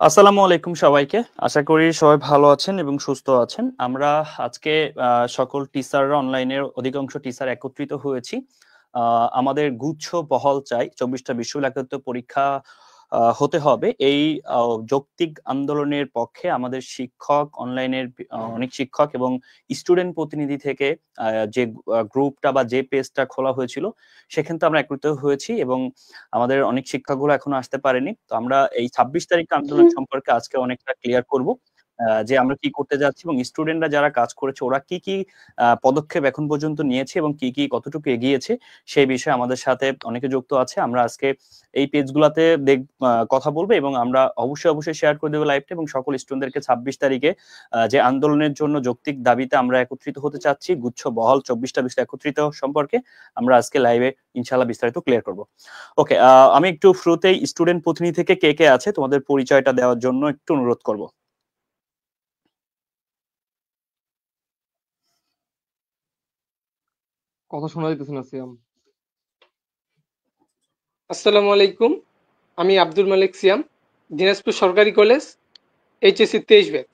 আসসালামু আলাইকুম সবাইকে। আশা করি সবাই ভালো আছেন এবং সুস্থ আছেন। আমরা আজকে সকল টিচাররা অনলাইনের অধিকাংশ টিচার একত্রিত হয়েছি। আমাদের গুচ্ছ বহাল চাই ২৪টা বিশ্ববিদ্যালয় পরীক্ষা হতে হবে। এই যৌক্তিক আন্দোলনের পক্ষে আমাদের শিক্ষক, অনলাইনের অনেক শিক্ষক এবং স্টুডেন্ট প্রতিনিধি থেকে যে গ্রুপটা বা যে পেজটা খোলা হয়েছিল সেখান থেকে আমরা একত্রিত হয়েছি এবং আমাদের অনেক শিক্ষকগুলো এখনো আসতে পারেনি। তো আমরা এই ২৬ তারিখ আন্দোলন সম্পর্কে আজকে অনেকটা ক্লিয়ার করব। যে আমরা কি করতে যাচ্ছি এবং স্টুডেন্টরা যারা কাজ করেছে ওরা কি কি পদক্ষেপ এখন পর্যন্ত নিয়েছে এবং কি কি কতটুকু এগিয়েছে সেই বিষয়ে আমাদের সাথে অনেকে যুক্ত আছে। আমরা আজকে এই পেজগুলোতে কথা বলবো এবং আমরা অবশ্যই শেয়ার করে দেবো লাইভটা এবং সকল স্টুডেন্টদেরকে ২৬ তারিখে যে আন্দোলনের জন্য যৌক্তিক দাবিতে আমরা একত্রিত হতে চাচ্ছি গুচ্ছ বহাল ২৪টা বিষয় একত্রিত সম্পর্কে আমরা আজকে লাইভে ইনশাআল্লাহ বিস্তারিত ক্লিয়ার করব। ওকে, আমি একটু শুরুতেই স্টুডেন্ট প্রতিনিধি থেকে কে কে আছে তোমাদের পরিচয়টা দেওয়ার জন্য একটু অনুরোধ করব। কথা শোনা যাইতেছে না সিয়াম। আসসালামু আলাইকুম, আমি আব্দুল মালিক সিয়াম, দিনাজপুর সরকারি কলেজ, এইচএসসি 23 ব্যাচ।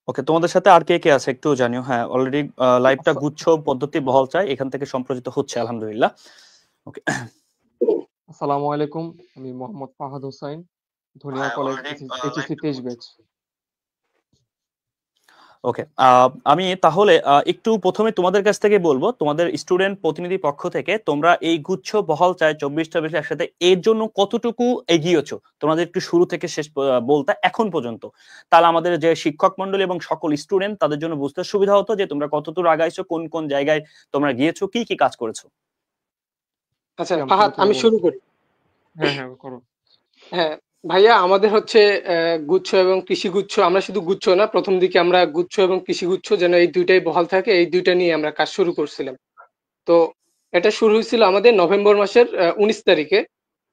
ওকে, তোমাদের সাথে আর কে কে আছে একটু জানিও। হ্যাঁ, অলরেডি লাইভটা গুচ্ছ পদ্ধতি বহাল চাই এখান থেকে সম্প্রচারিত হচ্ছে আলহামদুলিল্লাহ। ওকে, আসসালামু আলাইকুম, আমি মোহাম্মদ ফাহাদ হোসাইন, ধনিয়া কলেজ, এইচএসসি 23 ব্যাচ। ওকে, আমি তাহলে একটু প্রথমে তোমাদের কাছ থেকে বলবো, তোমাদের স্টুডেন্ট প্রতিনিধি পক্ষ থেকে তোমরা এই গুচ্ছ বহাল চাই ২৪টা বিষয় একসাথে এর জন্য কতটুকু এগিয়েছো তোমাদের একটু শুরু থেকে শেষ বলতে এখন পর্যন্ত, তাহলে আমাদের যে শিক্ষক মন্ডলী এবং সকল স্টুডেন্ট তাদের জন্য বুঝতে সুবিধা হতো যে তোমরা কতদূর আগাইছো, কোন কোন জায়গায় তোমরা গিয়েছো, কি কি কাজ করেছো। আচ্ছা ফাহাদ, আমি শুরু করি। হ্যাঁ করো। হ্যাঁ ভাইয়া, আমাদের হচ্ছে গুচ্ছ এবং কৃষি গুচ্ছ, আমরা শুধু গুচ্ছ না, প্রথম দিকে আমরা গুচ্ছ এবং কৃষি গুচ্ছ যেন এই দুইটাই বহাল থাকে এই দুইটা নিয়ে আমরা কাজ শুরু করছিলাম। তো এটা শুরু হয়েছিল আমাদের নভেম্বর মাসের 19 তারিখে।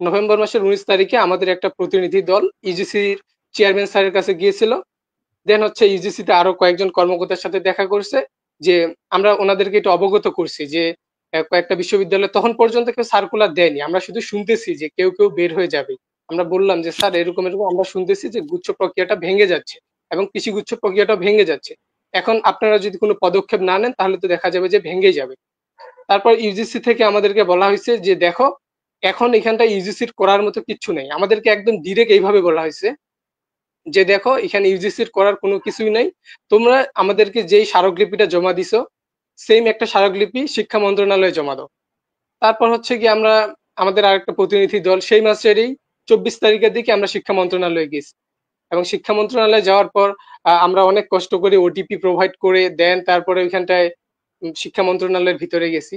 নভেম্বর মাসের 19 তারিখে আমাদের একটা প্রতিনিধি দল ইউজিসির চেয়ারম্যান স্যারের কাছে গিয়েছিল। দেন হচ্ছে ইউজিসিতে আরো কয়েকজন কর্মকর্তার সাথে দেখা করছে, যে আমরা ওনাদেরকে একটু অবগত করছি যে কয়েকটা বিশ্ববিদ্যালয় তখন পর্যন্ত কেউ সার্কুলার দেয়নি, আমরা শুধু শুনতেছি যে কেউ কেউ বের হয়ে যাবে। আমরা বললাম যে স্যার এরকম এরকম আমরা শুনতেছি যে গুচ্ছ প্রক্রিয়াটা ভেঙে যাচ্ছে এবং কৃষি গুচ্ছ প্রক্রিয়াটা ভেঙে যাচ্ছে, এখন আপনারা যদি কোনো পদক্ষেপ না নেন তাহলে তো দেখা যাবে যে ভেঙে যাবে। তারপর ইউজিসি থেকে আমাদেরকে বলা হয়েছে যে দেখো, এখন এখানটা ইউজিসির করার মতো কিচ্ছু নেই। আমাদেরকে একদম ডিরেক্ট এইভাবে বলা হয়েছে যে দেখো, এখানে ইউজিসির করার কোনো কিছুই নাই, তোমরা আমাদেরকে যেই স্মারকলিপিটা জমা দিছো সেম একটা স্মারকলিপি শিক্ষা মন্ত্রণালয়ে জমা দাও। তারপর হচ্ছে কি আমরা আমাদের আরেকটা প্রতিনিধি দল সেই মাসেরই 24 তারিখের দিকে আমরা শিক্ষা মন্ত্রণালয়ে গেছি এবং শিক্ষা মন্ত্রণালয়ে যাওয়ার পর আমরা অনেক কষ্ট করে ওটিপি প্রোভাইড করে দেন, তারপরে ওইখানটায় শিক্ষা মন্ত্রণালয়ের ভিতরে গেছি।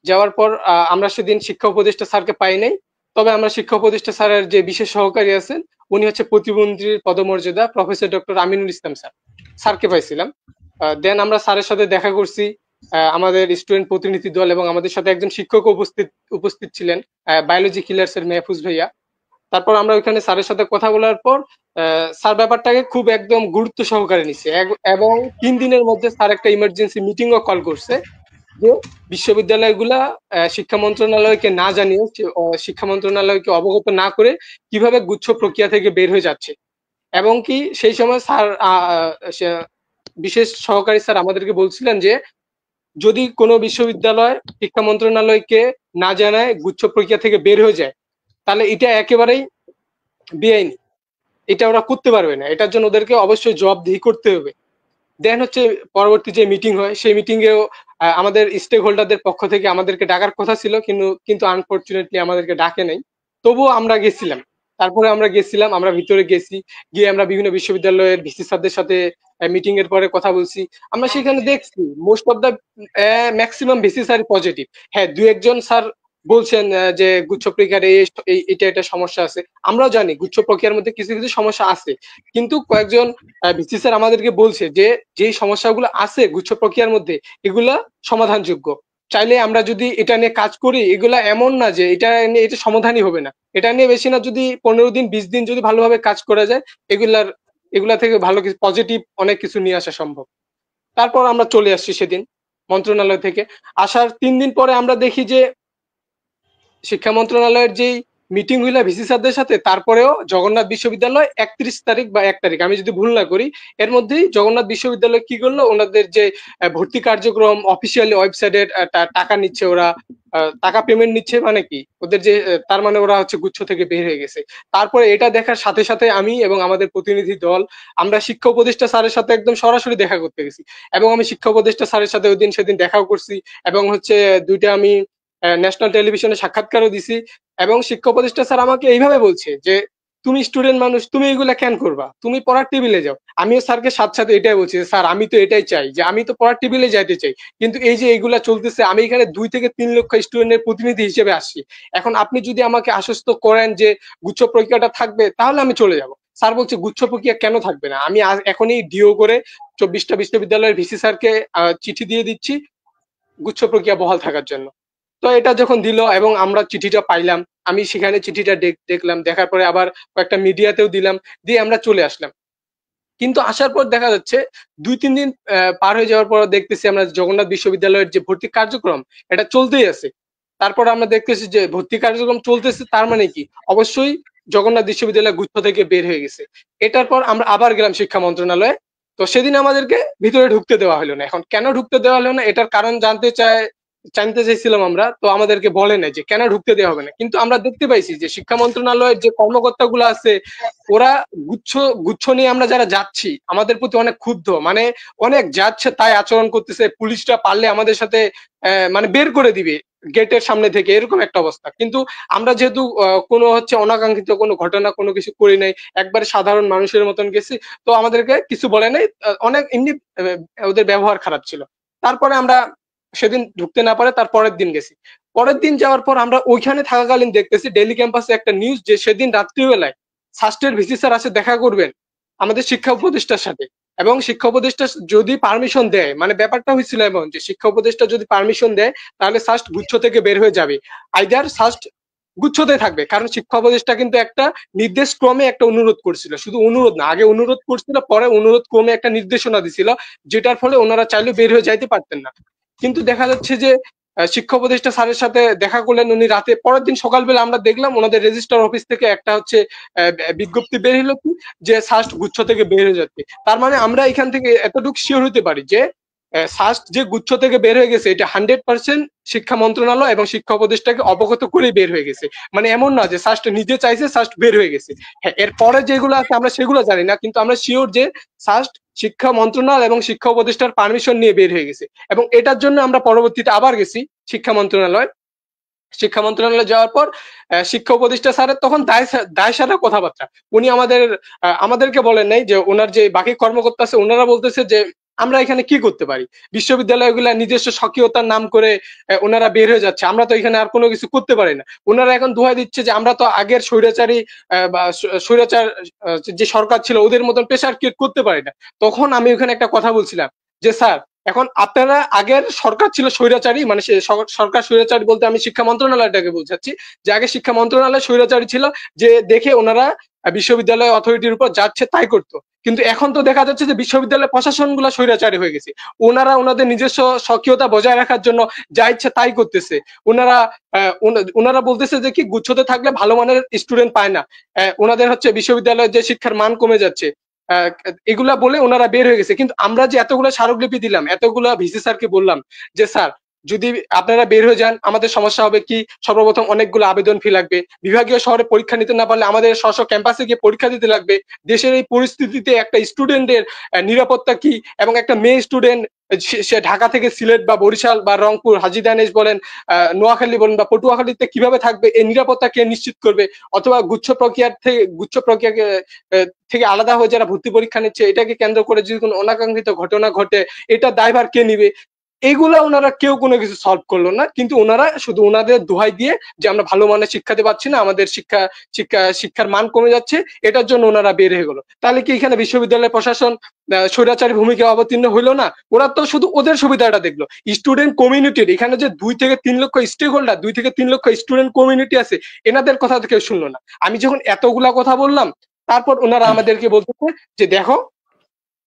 যাওয়ার পর আমরা সেদিন শিক্ষা উপদেষ্টা স্যারকে পাই নাই, তবে আমরা শিক্ষা উপদেষ্টা স্যারের যে বিশেষ সহকারী আছেন উনি হচ্ছে প্রতিমন্ত্রীর পদমর্যাদা প্রফেসর ডক্টর আমিনুল ইসলাম স্যারকে পাইছিলাম। দেন আমরা স্যারের সাথে দেখা করছি, আমাদের স্টুডেন্ট প্রতিনিধি দল এবং আমাদের সাথে একজন শিক্ষক উপস্থিত ছিলেন, বায়োলজি কিলার্স এর মেহফুজ ভাইয়া। তারপর আমরা ওইখানে স্যারের সাথে কথা বলার পর স্যার ব্যাপারটাকে খুব একদম গুরুত্ব সহকারে নিছে এবং 3 দিনের মধ্যে স্যার একটা ইমার্জেন্সি মিটিংও কল করছে যে বিশ্ববিদ্যালয়গুলা শিক্ষা মন্ত্রণালয়কে না জানিয়ে, শিক্ষা মন্ত্রণালয়কে অবগত না করে কিভাবে গুচ্ছ প্রক্রিয়া থেকে বের হয়ে যাচ্ছে। এবং কি সেই সময় স্যার বিশেষ সহকারী স্যার আমাদেরকে বলছিলেন যে যদি কোনো বিশ্ববিদ্যালয় শিক্ষা মন্ত্রণালয়কে না জানায় গুচ্ছ প্রক্রিয়া থেকে বের হয়ে যায় তাহলে এটা একেবারেই বেআইনি, এটা ওরা করতে পারবে না, এটার জন্য ওদেরকে অবশ্যই জবাবদিহি করতে হবে। দেন হচ্ছে পরবর্তী যে মিটিং হয় সেই মিটিং এও আমাদের স্টেক হোল্ডারদের পক্ষ থেকে আমাদেরকে ডাকার কথা ছিল, কিন্তু আনফরচুনেটলি আমাদেরকে ডাকে নাই, তবুও আমরা গেছিলাম। তারপরে আমরা গেছিলাম, আমরা ভিতরে গেছি, গিয়ে আমরা বিভিন্ন বিশ্ববিদ্যালয়ের ভিসি স্যারদের সাথে মিটিং এর পরে কথা বলছি। আমরা সেখানে দেখছি most of the maximum VC sir positive. হ্যাঁ, দু একজন স্যার বলছেন যে গুচ্ছ প্রক্রিয়ার এটা সমস্যা আছে, আমরাও জানি গুচ্ছ প্রক্রিয়ার মধ্যে কিছু কিছু সমস্যা আছে, কিন্তু কয়েকজন ভিসি স্যার আমাদেরকে বলছে যে যেই সমস্যাগুলো আছে গুচ্ছ প্রক্রিয়ার মধ্যে এগুলা সমাধানযোগ্য, চাইলে আমরা যদি এটা নিয়ে কাজ করি, এগুলা এমন না যে এটা নিয়ে এটা সমাধানই হবে না, এটা নিয়ে বেশি না যদি 15 দিন 20 দিন যদি ভালোভাবে কাজ করা যায় এগুলা থেকে ভালো কিছু পজিটিভ অনেক কিছু নিয়ে আসা সম্ভব। তারপর আমরা চলে আসছি সেদিন মন্ত্রণালয় থেকে। আসার 3 দিন পরে আমরা দেখি যে শিক্ষা মন্ত্রণালয়ের যেই মিটিং হইলা ভিসি স্যারদের সাথে, তারপরেও জগন্নাথ বিশ্ববিদ্যালয় 31 তারিখ বা 1 তারিখ, আমি যদি ভুল না করি, এর মধ্যেই জগন্নাথ বিশ্ববিদ্যালয় কি করলো, ওনাদের যে ভর্তি কার্যক্রম অফিসিয়ালি ওয়েবসাইটের টাকা নিচ্ছে ওরা, টাকা পেমেন্ট নিচ্ছে, মানে কি ওদের যে তার মানে ওরা হচ্ছে গুচ্ছ থেকে বের হয়ে গেছে। তারপরে এটা দেখার সাথে সাথে আমি এবং আমাদের প্রতিনিধি দল আমরা শিক্ষা উপদেষ্টা স্যারের সাথে একদম সরাসরি দেখা করতে গেছি, এবং আমি শিক্ষা উপদেষ্টা স্যারের সাথে ওই দিন সেদিন দেখাও করছি, এবং হচ্ছে দুইটা আমি ন্যাশনাল টেলিভিশনে সাক্ষাৎকারও দিছি। এবং শিক্ষা উপদেষ্টা স্যার আমাকে এইভাবে বলছে যে তুমি স্টুডেন্ট মানুষ, তুমি এগুলা কেন করবা, তুমি পড়ার টেবিলে যাও। আমিও স্যারকে সাথে সাথে এটাই বলছি, স্যার আমি তো এটাই চাই, যে আমি তো পড়ার টেবিলে যাইতে চাই, কিন্তু এই যে এগুলা চলতেছে, আমি এখানে 2 থেকে 3 লক্ষ স্টুডেন্টের প্রতিনিধি হিসেবে আসছি। এখন আপনি যদি আমাকে আশ্বস্ত করেন যে গুচ্ছ পরীক্ষাটা থাকবে, তাহলে আমি চলে যাব। স্যার বলছে গুচ্ছ প্রক্রিয়া কেন থাকবে না, আমি এখনই ডিও করে 24টা বিশ্ববিদ্যালয়ের ভিসি স্যারকে চিঠি দিয়ে দিচ্ছি গুচ্ছ প্রক্রিয়া বহাল থাকার জন্য। তো এটা যখন দিল এবং আমরা চিঠিটা পাইলাম, আমি সেখানে চিঠিটা দেখলাম, দেখার পরে আবার কয়েকটা মিডিয়াতেও দিলাম, দিয়ে আমরা চলে আসলাম। কিন্তু আসার পর দেখা যাচ্ছে 2-3 দিন পার হয়ে যাওয়ার পর দেখতেছি আমরা জগন্নাথ বিশ্ববিদ্যালয়ের যে ভর্তি কার্যক্রম এটা চলতেই আছে। তারপর আমরা দেখতেছি যে ভর্তি কার্যক্রম চলতেছে, তার মানে কি অবশ্যই জগন্নাথ বিশ্ববিদ্যালয় গুচ্ছ থেকে বের হয়ে গেছে। এটার পর আমরা আবার গেলাম শিক্ষা মন্ত্রণালয়ে। তো সেদিন আমাদেরকে ভিতরে ঢুকতে দেওয়া হলো না। এখন কেন ঢুকতে দেওয়া হলো না এটার কারণ জানতে চাইছিলাম আমরা, তো আমাদেরকে বলে নাই যে কেন ঢুকতে দেওয়া হবে না। কিন্তু আমরা দেখতে পাইছি যে শিক্ষা মন্ত্রণালয়ের যে কর্মকর্তাগুলো আছে, ওরা গুচ্ছ গুচ্ছ নিয়ে আমরা যারা যাচ্ছি আমাদের প্রতি অনেক ক্ষুব্ধ, মানে অনেক যাচ্ছে তাই আচরণ করতেছে, পুলিশটা পারলে আমাদের সাথে মানে বের করে দিবে গেটের সামনে থেকে, এরকম একটা অবস্থা। কিন্তু আমরা যেহেতু কোনো হচ্ছে অনাকাঙ্ক্ষিত কোনো ঘটনা কোনো কিছু করি নাই, একবারে সাধারণ মানুষের মতন গেছি, তো আমাদেরকে কিছু বলে নাই। অনেক এমনি ওদের ব্যবহার খারাপ ছিল। তারপরে আমরা সেদিন ঢুকতে না পারে তার পরের দিন গেছি। পরের দিন যাওয়ার পর আমরা ওইখানে থাকাকালীন দেখতেছি ডেইলি ক্যাম্পাসে একটা নিউজ যে সেদিন রাত্রিবেলায় সাস্টের ভিসি স্যার আসে দেখা করবেন আমাদের শিক্ষা উপদেষ্টার সাথে। এবং শিক্ষা উপদেষ্টা যদি পারমিশন দেয়, মানে ব্যাপারটা হয়েছিল এমন যে শিক্ষা উপদেষ্টা যদি পারমিশন দেয় তাহলে সাস্ট গুচ্ছ থেকে বের হয়ে যাবে, আইদার সাস্ট গুচ্ছতে থাকবে। কারণ শিক্ষা উপদেষ্টা কিন্তু একটা নির্দেশ ক্রমে একটা অনুরোধ করছিল, শুধু অনুরোধ না, আগে অনুরোধ করছিল, পরে অনুরোধ ক্রমে একটা নির্দেশনা দিছিল, যেটার ফলে ওনারা চাইলে বের হয়ে যাইতে পারতেন না। কিন্তু দেখা যাচ্ছে যে শিক্ষা উপদেষ্টা স্যারের সাথে দেখা করলেন উনি রাতে, পরের দিন সকালবেলা আমরা দেখলাম ওনাদের রেজিস্ট্রার অফিস থেকে একটা হচ্ছে বিজ্ঞপ্তি বের হলো কি যে সাস্ট গুচ্ছ থেকে বের হয়ে যাচ্ছে। তার মানে আমরা এখান থেকে এতটুকু শিওর হতে পারি যে সাস্ট যে গুচ্ছ থেকে বের হয়ে গেছে এটা 100% শিক্ষা মন্ত্রণালয় এবং শিক্ষা উপদেষ্টাকে অবগত করে বের হয়ে গেছে। মানে এমন না যে সাস্ট নিজে চাইছে সাস্ট বের হয়ে গেছে। হ্যাঁ, এরপরে যেগুলো আছে আমরা সেগুলো জানি না, কিন্তু আমরা শিওর যে সাস্ট শিক্ষা মন্ত্রণালয় এবং শিক্ষা উপদেষ্টার পারমিশন নিয়ে বের হয়ে গেছে। এবং এটার জন্য আমরা পরবর্তীতে আবার গেছি শিক্ষা মন্ত্রণালয়। শিক্ষা মন্ত্রণালয়ে যাওয়ার পর শিক্ষা উপদেষ্টা স্যারের তখন দায় সারা কথাবার্তা, উনি আমাদেরকে বলেন নাই, যে ওনার যে বাকি কর্মকর্তা আছে ওনারা বলতেছে যে আমরা এখানে কি করতে পারি, বিশ্ববিদ্যালয়গুলা নিজস্ব স্বকীয়তার নাম করে ওনারা বের হয়ে যাচ্ছে, আমরা তো এখানে আর কোনো কিছু করতে পারি না। ওনারা এখন দোহাই দিচ্ছে যে আমরা তো আগের স্বৈরাচারী বা স্বৈরাচার যে সরকার ছিল ওদের মতন প্রেসার ক্রিয়েট করতে পারি না। তখন আমি ওখানে একটা কথা বলছিলাম যে স্যার, এখন আপনারা আগের সরকার ছিল স্বৈরাচারী, মানে সরকার স্বৈরাচারী বলতে আমি শিক্ষা মন্ত্রণালয়টাকে বোঝাচ্ছি, যে আগে শিক্ষা মন্ত্রণালয় স্বৈরাচারী ছিল, যে দেখে ওনারা বিশ্ববিদ্যালয় অথরিটির উপর যাচ্ছে তাই করতো। কিন্তু এখন তো দেখা যাচ্ছে যে বিশ্ববিদ্যালয় প্রশাসনগুলো স্বৈরাচারী হয়ে গেছে, ওনারা ওনাদের নিজস্ব স্বকীয়তা বজায় রাখার জন্য যা ইচ্ছে তাই করতেছে। ওনারা ওনারা বলতেছে যে কি গুচ্ছতে থাকলে ভালো মানের স্টুডেন্ট পায় না, ওনাদের হচ্ছে বিশ্ববিদ্যালয়ের যে শিক্ষার মান কমে যাচ্ছে, এগুলা বলে ওনারা বের হয়ে গেছে। কিন্তু আমরা যে এতগুলো স্মারকলিপি দিলাম, এতগুলো ভিসি স্যারকে বললাম যে স্যার যদি আপনারা বের হয়ে যান আমাদের সমস্যা হবে কি, সর্বপ্রথম অনেকগুলো আবেদন ফি লাগবে, বিভাগীয় শহরে পরীক্ষা নিতে না পারলে আমাদের স্ব ক্যাম্পাসে গিয়ে পরীক্ষা দিতে লাগবে, দেশের এই পরিস্থিতিতে একটা স্টুডেন্টের নিরাপত্তা কি, এবং একটা মেয়ে স্টুডেন্ট সে ঢাকা থেকে সিলেট বা বরিশাল বা রংপুর হাজীদানেশ বলেন, নোয়াখালী বলেন বা পটুয়াখালীতে কিভাবে থাকবে, এই নিরাপত্তা কে নিশ্চিত করবে, অথবা গুচ্ছ প্রক্রিয়াকে থেকে আলাদা হয়ে যারা ভর্তি পরীক্ষা নিচ্ছে এটাকে কেন্দ্র করে যদি কোনো অনাকাঙ্ক্ষিত ঘটনা ঘটে এটা দায়ভার কে নিবে, এইগুলা ওনারা কেউ কোনো কিছু সলভ করলো না। কিন্তু ওনারা শুধু ওনাদের দোহাই দিয়ে যে আমরা ভালো মানের শিক্ষাতে পাচ্ছি না, আমাদের শিক্ষার মান কমে যাচ্ছে, এটার জন্য ওনারা বের হয়ে গেল। তাহলে কি এখানে বিশ্ববিদ্যালয় প্রশাসন স্বৈরাচারী ভূমিকা অবতীর্ণ হইলো না? ওরা তো শুধু ওদের সুবিধাটা দেখলো। স্টুডেন্ট কমিউনিটির এখানে যে 2 থেকে 3 লক্ষ স্টেক হোল্ডার, 2 থেকে 3 লক্ষ স্টুডেন্ট কমিউনিটি আছে, এনাদের কথা তো কেউ শুনলো না। আমি যখন এতগুলা কথা বললাম, তারপর ওনারা আমাদেরকে বলতেছে যে দেখো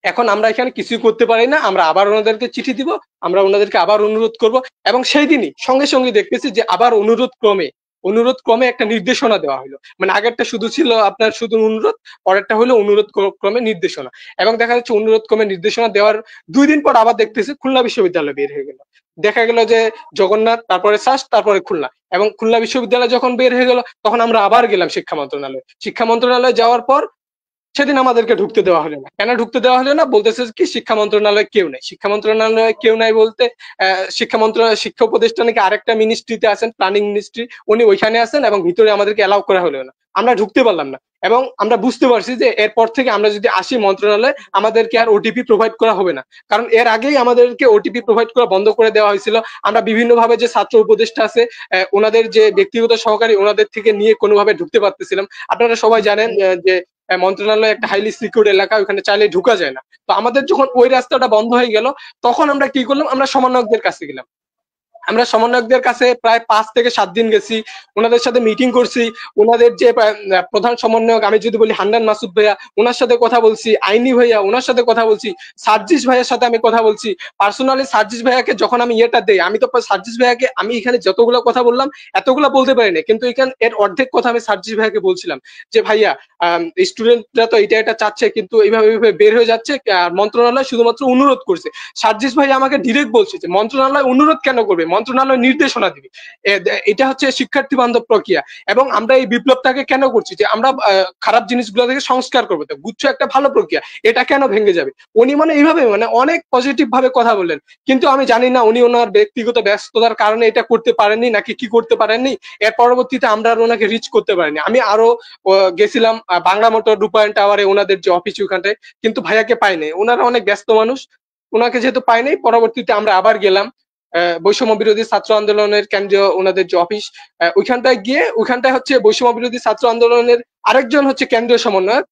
এখন আমরা এখানে কিছুই করতে পারি না, আমরা আবার ওনাদেরকে চিঠি দিব, আমরা ওনাদেরকে আবার অনুরোধ করব। এবং সেই দিনই সঙ্গে সঙ্গে দেখতেছি যে আবার অনুরোধ ক্রমে অনুরোধ ক্রমে একটা নির্দেশনা দেওয়া হলো। মানে আগেরটা শুধু ছিল আপনার শুধু অনুরোধ, পরেরটা হলো অনুরোধ ক্রমে নির্দেশনা। এবং দেখা যাচ্ছে অনুরোধ ক্রমে নির্দেশনা দেওয়ার ২ দিন পর আবার দেখতেছি খুলনা বিশ্ববিদ্যালয় বের হয়ে গেল। দেখা গেল যে জগন্নাথ, তারপরে সাস্ট, তারপরে খুলনা। এবং খুলনা বিশ্ববিদ্যালয় যখন বের হয়ে গেল তখন আমরা আবার গেলাম শিক্ষা মন্ত্রণালয়ে। শিক্ষা মন্ত্রণালয়ে যাওয়ার পর সেদিন আমাদেরকে ঢুকতে দেওয়া হলো না। কেন ঢুকতে দেওয়া হলো না? বলতেছে কি শিক্ষা মন্ত্রণালয়ে কেউ নাই। শিক্ষা মন্ত্রণালয়ে কেউ নাই বলতে শিক্ষা মন্ত্রণালয় শিক্ষা উপদেষ্টা নাকি আরেকটা মিনিস্ট্রিতে আছেন, প্ল্যানিং মিনিস্ট্রি। উনি ওইখানে আছেন এবং ভিতরে আমাদেরকে এলাও করা হলো না। আমরা ঢুকতে পারলাম না। এবং আমরা বুঝতে পারছি যে এরপর থেকে আমরা যদি আসি মন্ত্রণালয়ে আমাদেরকে আর ওটিপি প্রোভাইড করা হবে না। কারণ এর আগেই আমাদেরকে ওটিপি প্রোভাইড করা বন্ধ করে দেওয়া হয়েছিল। আমরা বিভিন্নভাবে যে ছাত্র উপদেষ্টা আছে ওনাদের যে ব্যক্তিগত সহকারী ওনাদের থেকে নিয়ে কোনোভাবে ঢুকতে পারতেছিলাম। আপনারা সবাই জানেন যে মন্ত্রণালয় একটা হাইলি সিকিউরড এলাকা, ওখানে চাইলে ঢুকা যায় না। তো আমাদের যখন ওই রাস্তাটা বন্ধ হয়ে গেল তখন আমরা কি করলাম, আমরা সমন্বয়কদের কাছে গেলাম। আমরা সমন্বয়কদের কাছে প্রায় 5 থেকে 7 দিন গেছি, ওনাদের সাথে মিটিং করছি। ওনাদের যে প্রধান সমন্বয়ক আমি যদি বলি হান্নান মাসুদ ভাইয়া, ওনার সাথে কথা বলছি। আইনি ভাইয়া, ওনার সাথে কথা বলছি। সার্জিস ভাইয়ার সাথে আমি কথা বলছি। পার্সোনালি সার্জিস ভাইয়াকে যখন আমি ইয়েটা দেই, আমি তো সার্জিস ভাইয়াকে আমি এখানে যতগুলো কথা বললাম এতগুলো বলতে পারি না, কিন্তু এখানে এর অর্ধেক কথা আমি সার্জিস ভাইয়াকে বলছিলাম যে ভাইয়া স্টুডেন্টরা তো এটা চাচ্ছে কিন্তু এইভাবে বের হয়ে যাচ্ছে। মন্ত্রণালয় শুধুমাত্র অনুরোধ করছে। সার্জিস ভাই আমাকে ডিরেক্ট বলছে যে মন্ত্রণালয় অনুরোধ কেন করবে, মন্ত্রণালয় নির্দেশনা দিবে। এটা হচ্ছে শিক্ষার্থী বান্ধব প্রক্রিয়া। এবং আমরা এই বিপ্লবটাকে কেন করছি, যে আমরা খারাপ জিনিসগুলো থেকে সংস্কার করবো। তো গুচ্ছ একটা ভালো প্রক্রিয়া, এটা কেন ভেঙে যাবে। উনি মানে এইভাবে মানে অনেক পজিটিভ ভাবে কথা বললেন, কিন্তু আমি জানি না উনি ওনার ব্যক্তিগত ব্যস্ততার কারণে এটা করতে পারেননি নাকি কি করতে পারেননি। এর পরবর্তীতে আমরা আর ওনাকে রিচ করতে পারিনি। আমি আরো গেছিলাম বাংলা মোটর রূপায়ণ টাওয়ারে ওনাদের যে অফিস, ওখানটায় কিন্তু ভাইয়াকে পাইনি। ওনারা অনেক ব্যস্ত মানুষ, ওনাকে যেহেতু পাইনি পরবর্তীতে আমরা আবার গেলাম বৈষম্য বিরোধী ছাত্র আন্দোলনের কেন্দ্রীয় ওনাদের যে অফিস, ওইখানটায় গিয়ে ওইখানটায় হচ্ছে বৈষম্য বিরোধী ছাত্র আন্দোলনের আরেকজন হচ্ছে কেন্দ্রীয় সমন্বয়ক,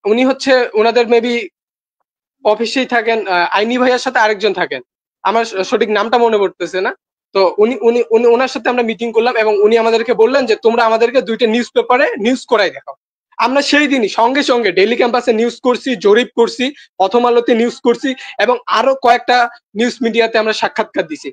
উনি হচ্ছে ওনাদের মেবি অফিসেই থাকেন। আইনি ভাইয়ার সাথে আরেকজন থাকেন, আমার সঠিক নামটা মনে পড়তেছে না। তো উনি উনি উনি ওনার সাথে আমরা মিটিং করলাম এবং উনি আমাদেরকে বললেন যে তোমরা আমাদেরকে 2টা নিউজ পেপারে নিউজ করাই দেখাও। আমরা সেই দিনই সঙ্গে সঙ্গে ডেইলি ক্যাম্পাসে নিউজ করছি, জরিপ করছি, প্রথম আলোতে নিউজ করছি এবং আরো কয়েকটা নিউজ মিডিয়াতে আমরা সাক্ষাৎকার দিছি।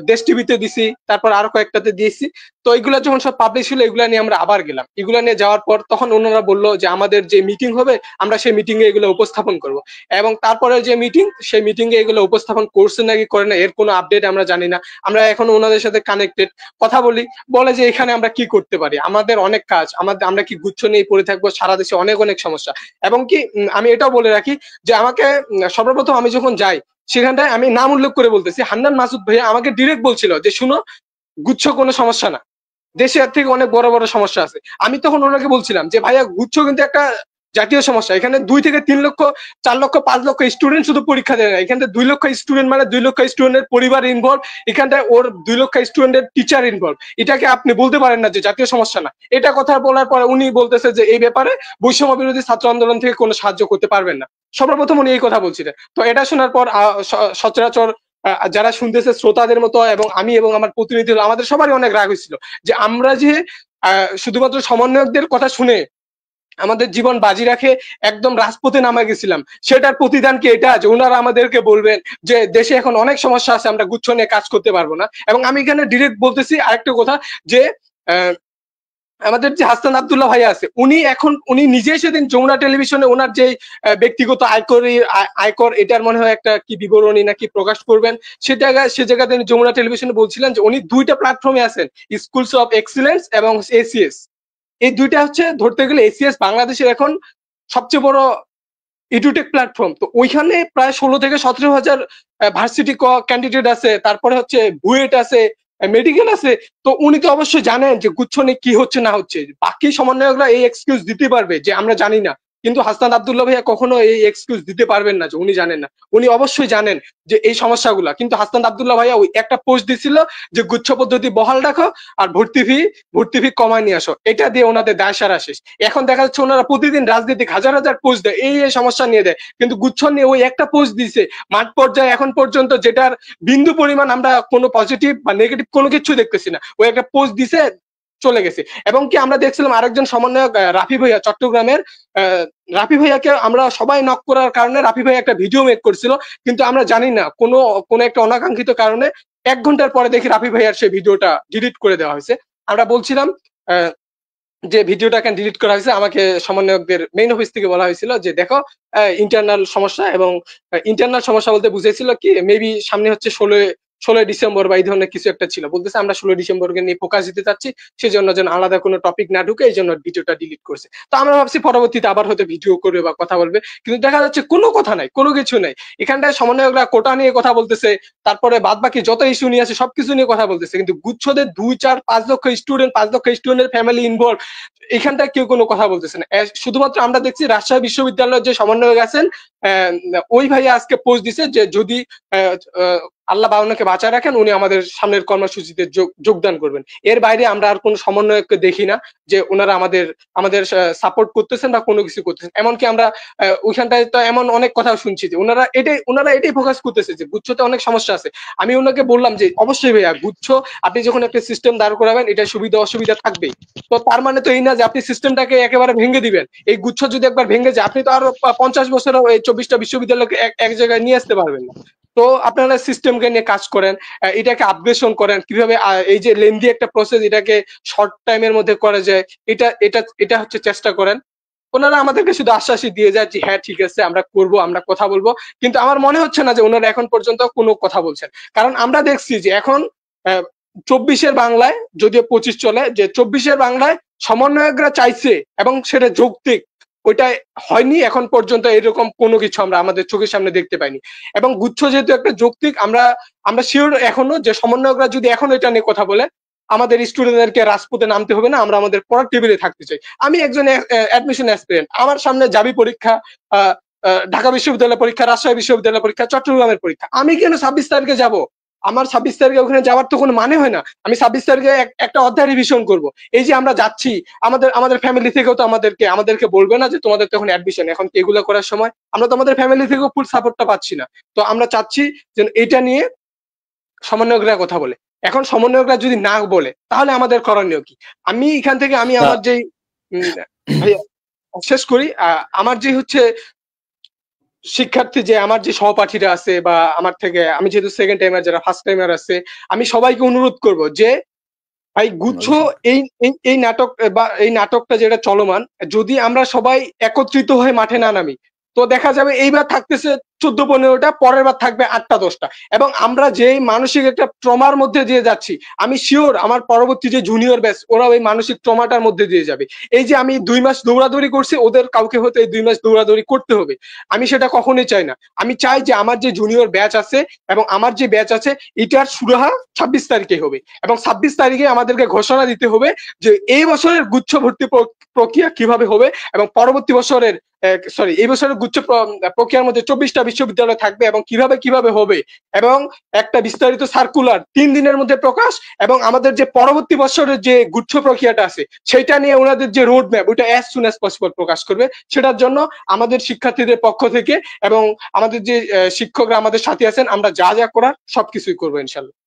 দেশ টিভিতে দিছি, তারপর আরো কয়েকটাতে দিয়েছি। তো এগুলা যখন সব পাবলিশ হলো এগুলা নিয়ে আমরা আবার গেলাম। এগুলা নিয়ে যাওয়ার পর তখন ওনারা বললো যে আমাদের যে মিটিং হবে আমরা সেই মিটিং এ এগুলো উপস্থাপন করব। এবং তারপরে যে মিটিং, সেই মিটিং এ এগুলো উপস্থাপন করছে নাকি করে না এর কোনো আপডেট আমরা জানি না। আমরা এখন ওনাদের সাথে কানেক্টেড, কথা বলি, বলে যে এখানে আমরা কি করতে পারি, আমাদের অনেক কাজ, আমরা কি গুচ্ছ নিয়ে পড়ে থাকবো, সারা দেশে অনেক অনেক সমস্যা। এবং কি আমি এটাও বলে রাখি যে আমাকে সর্বপ্রথম আমি যখন যাই সেখানটায় আমি নাম উল্লেখ করে বলতেছি, হান্নান মাসুদ ভাইয়া আমাকে ডিরেক্ট বলছিল যে শুনো, গুচ্ছ কোনো সমস্যা না, দেশে এর থেকে অনেক বড় বড় সমস্যা আছে। আমি তখন ওনাকে বলছিলাম যে ভাইয়া গুচ্ছ কিন্তু একটা জাতীয় সমস্যা। এখানে 2 থেকে 3 লক্ষ, 4 লক্ষ, 5 লক্ষ স্টুডেন্ট শুধু পরীক্ষা দেয় না, এখানে 2 লক্ষ স্টুডেন্ট মানে 2 লক্ষ স্টুডেন্টের পরিবার ইনভলভ, এখানটায় ওর 2 লক্ষ স্টুডেন্টের টিচার ইনভলভ। এটাকে আপনি বলতে পারেন না যে জাতীয় সমস্যা না। এটা কথা বলার পরে উনি বলতেছে যে এই ব্যাপারে বৈষম্য বিরোধী ছাত্র আন্দোলন থেকে কোনো সাহায্য করতে পারবেন না। সর্বপ্রথম উনি এই কথা বলছিলেন। তো এটা শোনার পর সচরাচর যারা শুনতেছে শ্রোতাদের মতো এবং আমি এবং আমার প্রতিনিধি আমাদের সবারই অনেক রাগ হয়েছিল যে আমরা যে শুধুমাত্র সমন্বয়কদের কথা শুনে আমাদের জীবন বাজি রাখে একদম রাজপথে নামা গেছিলাম, সেটার প্রতিদান কি এটা যে ওনারা আমাদেরকে বলবেন যে দেশে এখন অনেক সমস্যা আছে, আমরা গুচ্ছ নিয়ে কাজ করতে পারবো না। এবং আমি এখানে ডিরেক্ট বলতেছি আরেকটা কথা যে আমাদের যে হাসান আব্দুল্লাহ ভাই আছে, উনি নিজেই সেদিন যমুনা টেলিভিশনে ওনার যে ব্যক্তিগত আয়কর এটার মনে হয় একটা কি বিবরণী নাকি প্রকাশ করবেন, সে জায়গাতে যমুনা টেলিভিশনে বলছিলেন যে উনি 2টা প্ল্যাটফর্মে আছেন, স্কুলস অফ এক্সিলেন্স এবং এসিএস। এই 2টা হচ্ছে ধরতে গেলে এসিএস বাংলাদেশের এখন সবচেয়ে বড় এডুটেক প্ল্যাটফর্ম। তো ওইখানে প্রায় 16 থেকে 17 হাজার ভার্সিটি ক্যান্ডিডেট আছে, তারপরে হচ্ছে বুয়েট আছে, মেডিকেল আছে। তো উনি তো অবশ্যই জানেন যে গুচ্ছ নিয়ে কি হচ্ছে না হচ্ছে। বাকি সমন্বয়করা এই এক্সকিউজ দিতে পারবে যে আমরা জানি না, কিন্তু হাসান আব্দুল্লাহ ভাইয়া কখনো এই এক্সকিউজ দিতে পারবেন না যে উনি জানেন না। উনি অবশ্যই জানেন যে এই সমস্যাগুলা, কিন্তু হাসান আব্দুল্লাহ ভাইয়া ওই একটা পোস্ট দিছিল যে গুচ্ছ পদ্ধতি বহাল রাখো আর ভর্তি ফি কমায় নিয়ে আসো, এটা দিয়ে ওনাদের দায় সারা শেষ। এখন দেখা যাচ্ছে ওনারা প্রতিদিন রাজনীতিক হাজার হাজার পোস্ট দেয়, এই সমস্যা নিয়ে দেয়, কিন্তু গুচ্ছ নিয়ে ওই একটা পোস্ট দিছে মাঠ পর্যায়ে এখন পর্যন্ত, যেটার বিন্দু পরিমাণ আমরা কোনো পজিটিভ বা নেগেটিভ কোনো কিছু দেখতেছি না। ওই একটা পোস্ট দিছে, চলে গেছে। এবং কি আমরা দেখছিলাম আরেকজন সমন্বয়ক রাফি ভাইয়া চট্টগ্রামের, রাফি ভাইয়াকে আমরা সবাই নক করার কারণে রাফি ভাইয়া একটা ভিডিও মেক করছিল, কিন্তু আমরা জানি না কোনো একটা অনাকাঙ্ক্ষিত কারণে 1 ঘন্টার পরে দেখি রাফি ভাইয়ার সেই ভিডিওটা ডিলিট করে দেওয়া হয়েছে। আমরা বলছিলাম যে ভিডিওটা কেন ডিলিট করা হয়েছে, আমাকে সমন্বয়কদের মেইন অফিস থেকে বলা হয়েছিল যে দেখো ইন্টারনাল সমস্যা, এবং ইন্টারনাল সমস্যা বলতে বুঝেছিল কি মেবি সামনে হচ্ছে 16 ডিসেম্বর বা এই ধরনের কিছু একটা ছিল, বলতেছে আমরা 16 ডিসেম্বরকে নিয়ে ফোকাস দিতে চাচ্ছি, সেজন্য যেন আলাদা কোনো টপিক না ঢুকে এই জন্য ভিডিওটা ডিলিট করছে। তো আমরা ভাবছি পরবর্তীতে আবার হয়তো ভিডিও করবে বা কথা বলবে, কিন্তু দেখা যাচ্ছে কোনো কথা নাই, কোনো কিছু নাই। এখানটায় সমন্বয়করা কোটা নিয়ে কথা বলতেছে, তারপরে বাদ বাকি যত ইস্যু নিয়ে আছে সবকিছু নিয়ে কথা বলতেছে, কিন্তু গুচ্ছদের 2-4-5 লক্ষ স্টুডেন্ট, 5 লক্ষ স্টুডেন্টের ফ্যামিলি ইনভলভ, এখানটায় কেউ কোনো কথা বলতেছে না। শুধুমাত্র আমরা দেখছি রাজশাহী বিশ্ববিদ্যালয়ের যে সমন্বয়ক আছেন ওই ভাইয়া আজকে পোস্ট দিছে যে যদি আল্লাহ বাউনাকে বাঁচা রাখেন উনি আমাদের সামনের কর্মসূচিতে যোগদান করবেন। এর বাইরে আমরা আর কোনো সমন্বয়ককে দেখি না যে ওনারা আমাদের সাপোর্ট করতেছেন বা কোনো কিছু করতেছেন। এমনকি আমরা ওইখানটায় তো এমন অনেক কথা শুনছি যে ওনারা এটাই ফোকাস করতেছে যে গুচ্ছতে অনেক সমস্যা আছে। আমি ওনাকে বললাম যে অবশ্যই ভাইয়া গুচ্ছ আপনি যখন একটা সিস্টেম দাঁড় করাবেন এটা সুবিধা অসুবিধা থাকবেই, তো তার মানে তো এই না যে আপনি সিস্টেমটাকে একেবারে ভেঙে দিবেন। এই গুচ্ছ যদি একবার ভেঙে যায় আপনি তো আরো 50 বছরও এই 24টা বিশ্ববিদ্যালয়কে এক জায়গায় নিয়ে আসতে পারবেন না। তো আপনারা সিস্টেমকে নিয়ে কাজ করেন, এটাকে আপগ্রেডেশন করেন, কিভাবে এই যে লেন্দি একটা প্রসেস এটাকে শর্ট টাইমের মধ্যে করা যায় এটা হচ্ছে চেষ্টা করেন। ওনারা আমাদেরকে শুধু আশ্বাসই দিয়ে যায় যে হ্যাঁ ঠিক আছে আমরা করব, আমরা কথা বলবো, কিন্তু আমার মনে হচ্ছে না যে ওনারা এখন পর্যন্ত কোনো কথা বলছেন। কারণ আমরা দেখছি যে এখন 24-এর বাংলায় যদিও 25 চলে, যে 24-এর বাংলায় সমন্বয়করা চাইছে এবং সেটা যৌক্তিক, ওইটা হয়নি এখন পর্যন্ত, এরকম কোনো কিছু আমরা আমাদের চোখের সামনে দেখতে পাইনি। এবং গুচ্ছ যেহেতু একটা যৌক্তিক, আমরা শিওর এখনো যে সমন্বয়করা যদি এখন এটা নিয়ে কথা বলে আমাদের স্টুডেন্টদেরকে রাজপথে নামতে হবে না, আমরা আমাদের পড়ার টেবিলে থাকতে চাই। আমি একজন অ্যাডমিশন অ্যাসপিরেন্ট, আমার সামনে জাবি পরীক্ষা, ঢাকা বিশ্ববিদ্যালয় পরীক্ষা, রাজশাহী বিশ্ববিদ্যালয় পরীক্ষা, চট্টগ্রামের পরীক্ষা, আমি কেন 26 তারিখে যাব? আমার 26 তারিখে ওখানে যাওয়ার তো কোনো মানে হয় না। আমি 26 তারিখে একটা অধ্যায় রিভিশন করব। এই যে আমরা যাচ্ছি, আমাদের ফ্যামিলি থেকেও তো আমাদেরকে বলবে না যে তোমাদের তো এখন অ্যাডমিশন, এখন এগুলো করার সময়? আমরা তো আমাদের ফ্যামিলি থেকেও ফুল সাপোর্টটা পাচ্ছি না। তো আমরা চাচ্ছি যে এটা নিয়ে সমন্বয়করা কথা বলে। এখন সমন্বয়করা যদি না বলে তাহলে আমাদের করণীয় কি? আমি এখান থেকে আমার যেই ভাইয়া শেষ করি, আমার যে হচ্ছে শিক্ষার্থী, যে আমার যে সহপাঠীরা আছে বা আমার থেকে আমি যেহেতু সেকেন্ড টাইমার, যারা ফার্স্ট টাইমার আছে, আমি সবাইকে অনুরোধ করব যে ভাই গুচ্ছ এই নাটক বা এই নাটকটা যেটা চলমান, যদি আমরা সবাই একত্রিত হয়ে মাঠে না নামি তো দেখা যাবে এইবার থাকতেছে 14-15টা, পরের বার থাকবে 8-10টা, এবং আমরা যেই মানসিক একটা ট্রমার মধ্যে দিয়ে যাচ্ছি, আমি শিওর আমার পরবর্তী যে জুনিয়র ব্যাচ ওরা ওই মানসিক ট্রমাটার মধ্যে দিয়ে যাবে। এই যে আমি 2 মাস দৌড়াদৌড়ি করছি, ওদের কাউকে হয়তো এই 2 মাস দৌড়াদৌড়ি করতে হবে। আমি সেটা কখনোই চাই না। আমি চাই যে আমার যে জুনিয়র ব্যাচ আছে এবং আমার যে ব্যাচ আছে এটার সুরাহা 26 তারিখে হবে, এবং 26 তারিখে আমাদেরকে ঘোষণা দিতে হবে যে এই বছরের গুচ্ছ ভর্তি প্রক্রিয়া কিভাবে হবে, এবং পরবর্তী বছরের এই বছরের গুচ্ছ প্রক্রিয়ার মধ্যে 24টা বিশ্ববিদ্যালয় থাকবে এবং কিভাবে হবে, এবং একটা বিস্তারিত সার্কুলার 3 দিনের মধ্যে প্রকাশ, এবং আমাদের যে পরবর্তী বছরের যে গুচ্ছ প্রক্রিয়াটা আছে সেটা নিয়ে ওনাদের যে রোড ম্যাপ ওইটা as soon as possible প্রকাশ করবে। সেটার জন্য আমাদের শিক্ষার্থীদের পক্ষ থেকে এবং আমাদের যে শিক্ষকরা আমাদের সাথে আছেন, আমরা যা যা করার সবকিছুই করবো ইনশাল্লাহ।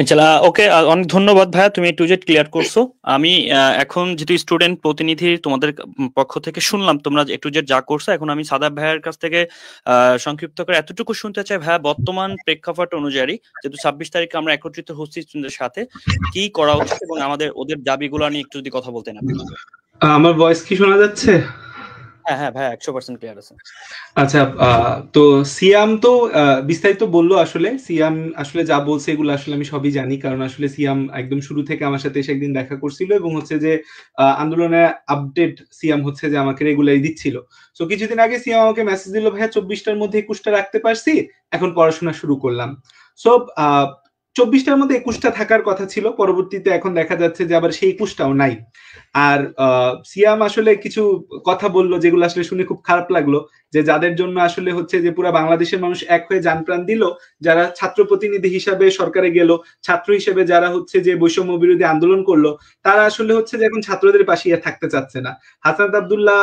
ইনশাআল্লাহ। ওকে, অনেক ধন্যবাদ ভাইয়া, তুমি টু জেড ক্লিয়ার করছো। আমি এখন যেহেতু স্টুডেন্ট প্রতিনিধি তোমাদের পক্ষ থেকে শুনলাম তোমরা এ টু জেড যা করছো, এখন আমি সাদাব ভাইয়ের কাছ থেকে সংক্ষিপ্ত করে এতটুকু শুনতে চাই ভাইয়া, বর্তমান প্রেক্ষাপট অনুযায়ী যেহেতু 26 তারিখে আমরা একত্রিত হচ্ছি স্টুডেন্টদের সাথে, কি করা উচিত এবং ওদের দাবিগুলো নিয়ে একটু যদি কথা বলতেন আপনি। আমার ভয়েস কি শোনা যাচ্ছে? হ্যাঁ ভাই 100% ক্লিয়ার আছে। আচ্ছা, তো সিয়াম তো বিস্তারিত বললো। আসলে সিয়াম আসলে যা বলছে এগুলো আসলে আমি সবই জানি, কারণ আসলে সিয়াম একদম শুরু থেকে আমার সাথে এসে একদিন দেখা করছিল এবং হচ্ছে যে আন্দোলনের আপডেট সিয়াম হচ্ছে যে আমাকে রেগুলারই দিচ্ছিল। তো কিছুদিন আগে সিয়াম আমাকে মেসেজ দিল, ভাইয়া 24টার মধ্যে 21টা রাখতে পারছি, এখন পড়াশোনা শুরু করলাম। সো 24টার মধ্যে 21টা থাকার কথা ছিল, পরবর্তীতে এখন দেখা যাচ্ছে যে আবার সেই 21টাও নাই। আর সিয়াম আসলে কিছু কথা বললো যেগুলো আসলে শুনে খুব খারাপ লাগলো, যে যাদের জন্য আসলে হচ্ছে যে পুরো বাংলাদেশের মানুষ এক হয়ে জান প্রাণ দিল, যারা ছাত্র প্রতিনিধি হিসাবে সরকারে গেল, ছাত্র হিসেবে যারা হচ্ছে যে বৈষম্য বিরোধী আন্দোলন করলো, তারা আসলে হচ্ছে যে এখন ছাত্রদের পাশে থাকতে চাচ্ছে না। হাসনাত আব্দুল্লাহ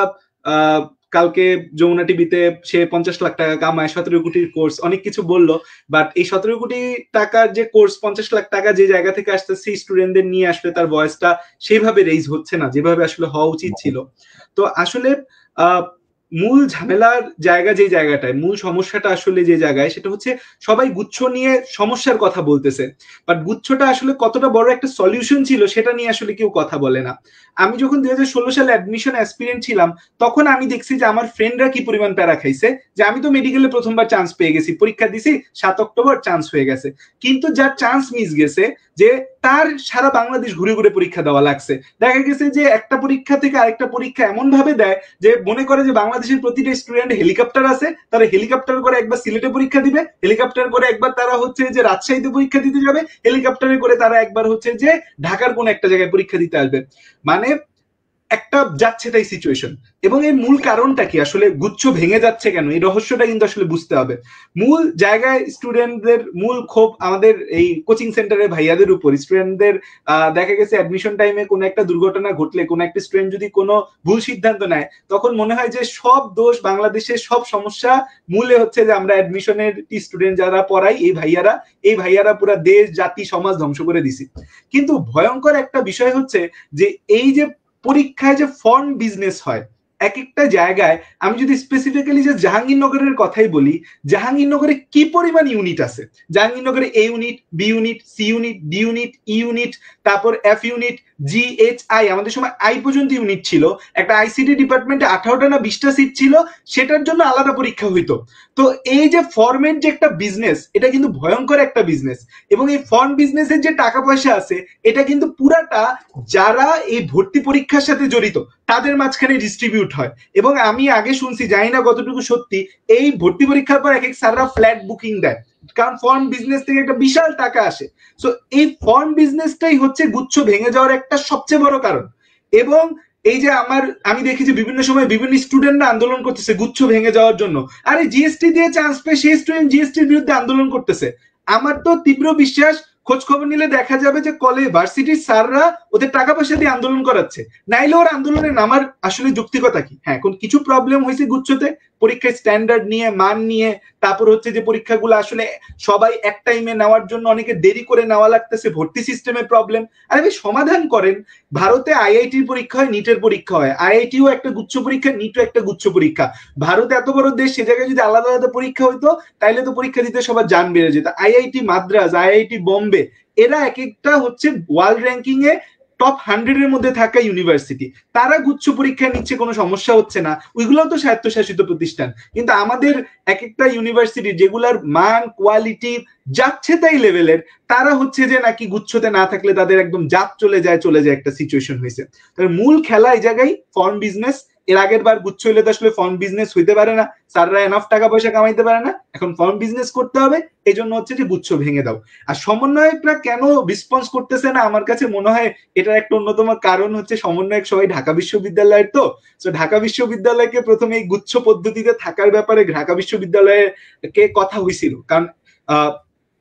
কালকে যমুনা টিভিতে সে 50 লাখ টাকা কামায়, 17 কোটির কোর্স, অনেক কিছু বললো, বাট এই 17 কোটি টাকার যে কোর্স, 50 লাখ টাকা যে জায়গা থেকে আসতেছে স্টুডেন্টদের নিয়ে আসলে তার ভয়েসটা সেইভাবে রেইজ হচ্ছে না যেভাবে আসলে হওয়া উচিত ছিল। তো আসলে মূল ঝামেলার জায়গা যে জায়গাটায়, মূল সমস্যাটা আসলে যে জায়গায়, সেটা হচ্ছে সবাই গুচ্ছ নিয়ে সমস্যার কথা বলতেছে, বাট গুচ্ছটা আসলে কতটা বড় একটা সলিউশন ছিল সেটা নিয়ে আসলে কেউ কথা বলে না। আমি যখন 2016 সালে অ্যাডমিশন অ্যাসপিরেন্ট ছিলাম, তখন আমি দেখছি যে আমার ফ্রেন্ডরা কি পরিমাণ প্যারা খাইছে, যে আমি তো মেডিকেলে প্রথমবার চান্স পেয়ে গেছি, পরীক্ষা দিছি 7 অক্টোবর চান্স হয়ে গেছে, কিন্তু যার চান্স মিস গেছে, যে তার সারা বাংলাদেশ ঘুরে ঘুরে পরীক্ষা দেওয়া লাগছে। দেখা গেছে যে একটা পরীক্ষা থেকে আরেকটা পরীক্ষা এমন ভাবে দেয় যে মনে করে যে বাংলাদেশের প্রতিটা স্টুডেন্ট হেলিকপ্টার আছে, তারা হেলিকপ্টার করে একবার সিলেটে পরীক্ষা দিবে, হেলিকপ্টার করে একবার তারা হচ্ছে যে রাজশাহীতে পরীক্ষা দিতে যাবে, হেলিকপ্টারে করে তারা একবার হচ্ছে যে ঢাকার কোন একটা জায়গায় পরীক্ষা দিতে আসবে। মানে একটা যাচ্ছে তাই সিচুয়েশন। এবং এর মূল কারণটা কি, আসলে গুচ্ছ ভেঙে যাচ্ছে কেন, এই রহস্যটা কিন্তু আসলে বুঝতে হবে। মূল জায়গায় স্টুডেন্টদের মূল ক্ষোভ আমাদের এই কোচিং সেন্টারের ভাইয়াদের উপর। স্টুডেন্টদের দেখা গেছে অ্যাডমিশন টাইমে কোনো একটা দুর্ঘটনা ঘটলে, কোনো একটা স্টুডেন্ট যদি কোনো ভুল সিদ্ধান্ত নেয়, তখন মনে হয় যে সব দোষ, বাংলাদেশের সব সমস্যা মূলে হচ্ছে যে আমরা অ্যাডমিশনের স্টুডেন্ট যারা পড়াই, এই ভাইয়ারা পুরা দেশ, জাতি, সমাজ ধ্বংস করে দিছি। কিন্তু ভয়ঙ্কর একটা বিষয় হচ্ছে যে এই যে পরীক্ষায় যে ফর্ম বিজনেস হয় এক একটা জায়গায়, আমি যদি স্পেসিফিক্যালি যে জাহাঙ্গীরনগরের কথাই বলি, জাহাঙ্গীরনগরে কি পরিমাণ ইউনিট আছে। জাহাঙ্গীরনগরে A unit, B unit, C unit, D unit, E unit, তারপর F unit, G, H, I, আমাদের সময় আই পর্যন্ত ইউনিট ছিল। একটা আইসিটি ডিপার্টমেন্টে 18টা না 20টা সিট ছিল, সেটার জন্য আলাদা পরীক্ষা হইতো। তো এই যে ফর্মের যে একটা বিজনেস, এটা কিন্তু ভয়ঙ্কর একটা বিজনেস। এবং এই ফর্ম বিজনেসের যে টাকা পয়সা আছে, এটা কিন্তু পুরাটা যারা এই ভর্তি পরীক্ষার সাথে জড়িত তাদের মাঝখানে ডিস্ট্রিবিউট হয়। এবং আমি আগে শুনছি, জানি না কতটুকু সত্যি, এই ভর্তি পরীক্ষার পর এক এক স্যাররা ফ্ল্যাট বুকিং দেয়, কারণ ফর্ম বিজনেস থেকে একটা বিশাল টাকা আসে। সো এই ফর্ম বিজনেসটাই হচ্ছে গুচ্ছ ভেঙে যাওয়ার একটা সবচেয়ে বড় কারণ। এবং এই যে আমি দেখি যে বিভিন্ন সময় বিভিন্ন স্টুডেন্টরা আন্দোলন করতেছে গুচ্ছ ভেঙে যাওয়ার জন্য। আরে জিএসটি দিয়ে চান্স পেয়ে সেই স্টুডেন্ট জিএসটির বিরুদ্ধে আন্দোলন করতেছে। আমার তো তীব্র বিশ্বাস, খোঁজ খবর নিলে দেখা যাবে যে কলেজ ভার্সিটির স্যাররা ওদের টাকা পয়সা দিয়ে আন্দোলন করাচ্ছে, নাইলে ওর আন্দোলনে নামার আসলে যৌক্তিকতা কি? হ্যাঁ, এখন কিছু প্রবলেম হয়েছে গুচ্ছতে, পরীক্ষায় স্ট্যান্ডার্ড নিয়ে, মান নিয়ে, তারপর হচ্ছে যে পরীক্ষাগুলো আসলে সবাই এক টাইমে নেওয়ার জন্য অনেকে দেরি করে নেওয়া লাগতেছে, ভর্তি সিস্টেমের প্রবলেম। আরে ভাই সমাধান করেন। ভারতে আইআইটির পরীক্ষা হয়, নিটের পরীক্ষা হয়, আইআইটিও একটা গুচ্ছ পরীক্ষা, নিটও একটা গুচ্ছ পরীক্ষা। ভারত এত বড় দেশ, সে জায়গায় যদি আলাদা আলাদা পরীক্ষা হইতো, তাইলে তো পরীক্ষা দিতে সবার জান বেড়ে যেত। আইআইটি মাদ্রাজ, আইআইটি বোম্বে, এরা এক একটা হচ্ছে ওয়ার্ল্ড র্যাঙ্কিং এ টপ 100 এর মধ্যে থাকা ইউনিভার্সিটি, তারা গুচ্ছ পরীক্ষা নিচ্ছে, কোনো সমস্যা হচ্ছে না। ওইগুলো তো স্বায়ত্তশাসিত প্রতিষ্ঠান। কিন্তু আমাদের এক একটা ইউনিভার্সিটি যেগুলার মান, কোয়ালিটি যাচ্ছে তাই লেভেলের, তারা হচ্ছে যে নাকি গুচ্ছতে না থাকলে তাদের একদম জাত চলে যায় একটা সিচুয়েশন হয়েছে। মূল খেলা এই জায়গায় ফর্ম বিজনেস। এর আগের বার গুচ্ছ হইলে তো আসলে ফর্ম বিজনেস হইতে পারে না, স্যাররা এনাফ টাকা পয়সা কামাইতে পারে না, এখন ফর্ম বিজনেস করতে হবে, এই জন্য হচ্ছে যে গুচ্ছ ভেঙে দাও। আর সমন্বয়করা কেন রেসপন্স করতেছে না, আমার কাছে মনে হয় এটার একটা অন্যতম কারণ হচ্ছে সমন্বয়ক সবাই ঢাকা বিশ্ববিদ্যালয়ের। তো ঢাকা বিশ্ববিদ্যালয়কে প্রথমে এই গুচ্ছ পদ্ধতিতে থাকার ব্যাপারে ঢাকা বিশ্ববিদ্যালয়কে কথা হয়েছিল, কারণ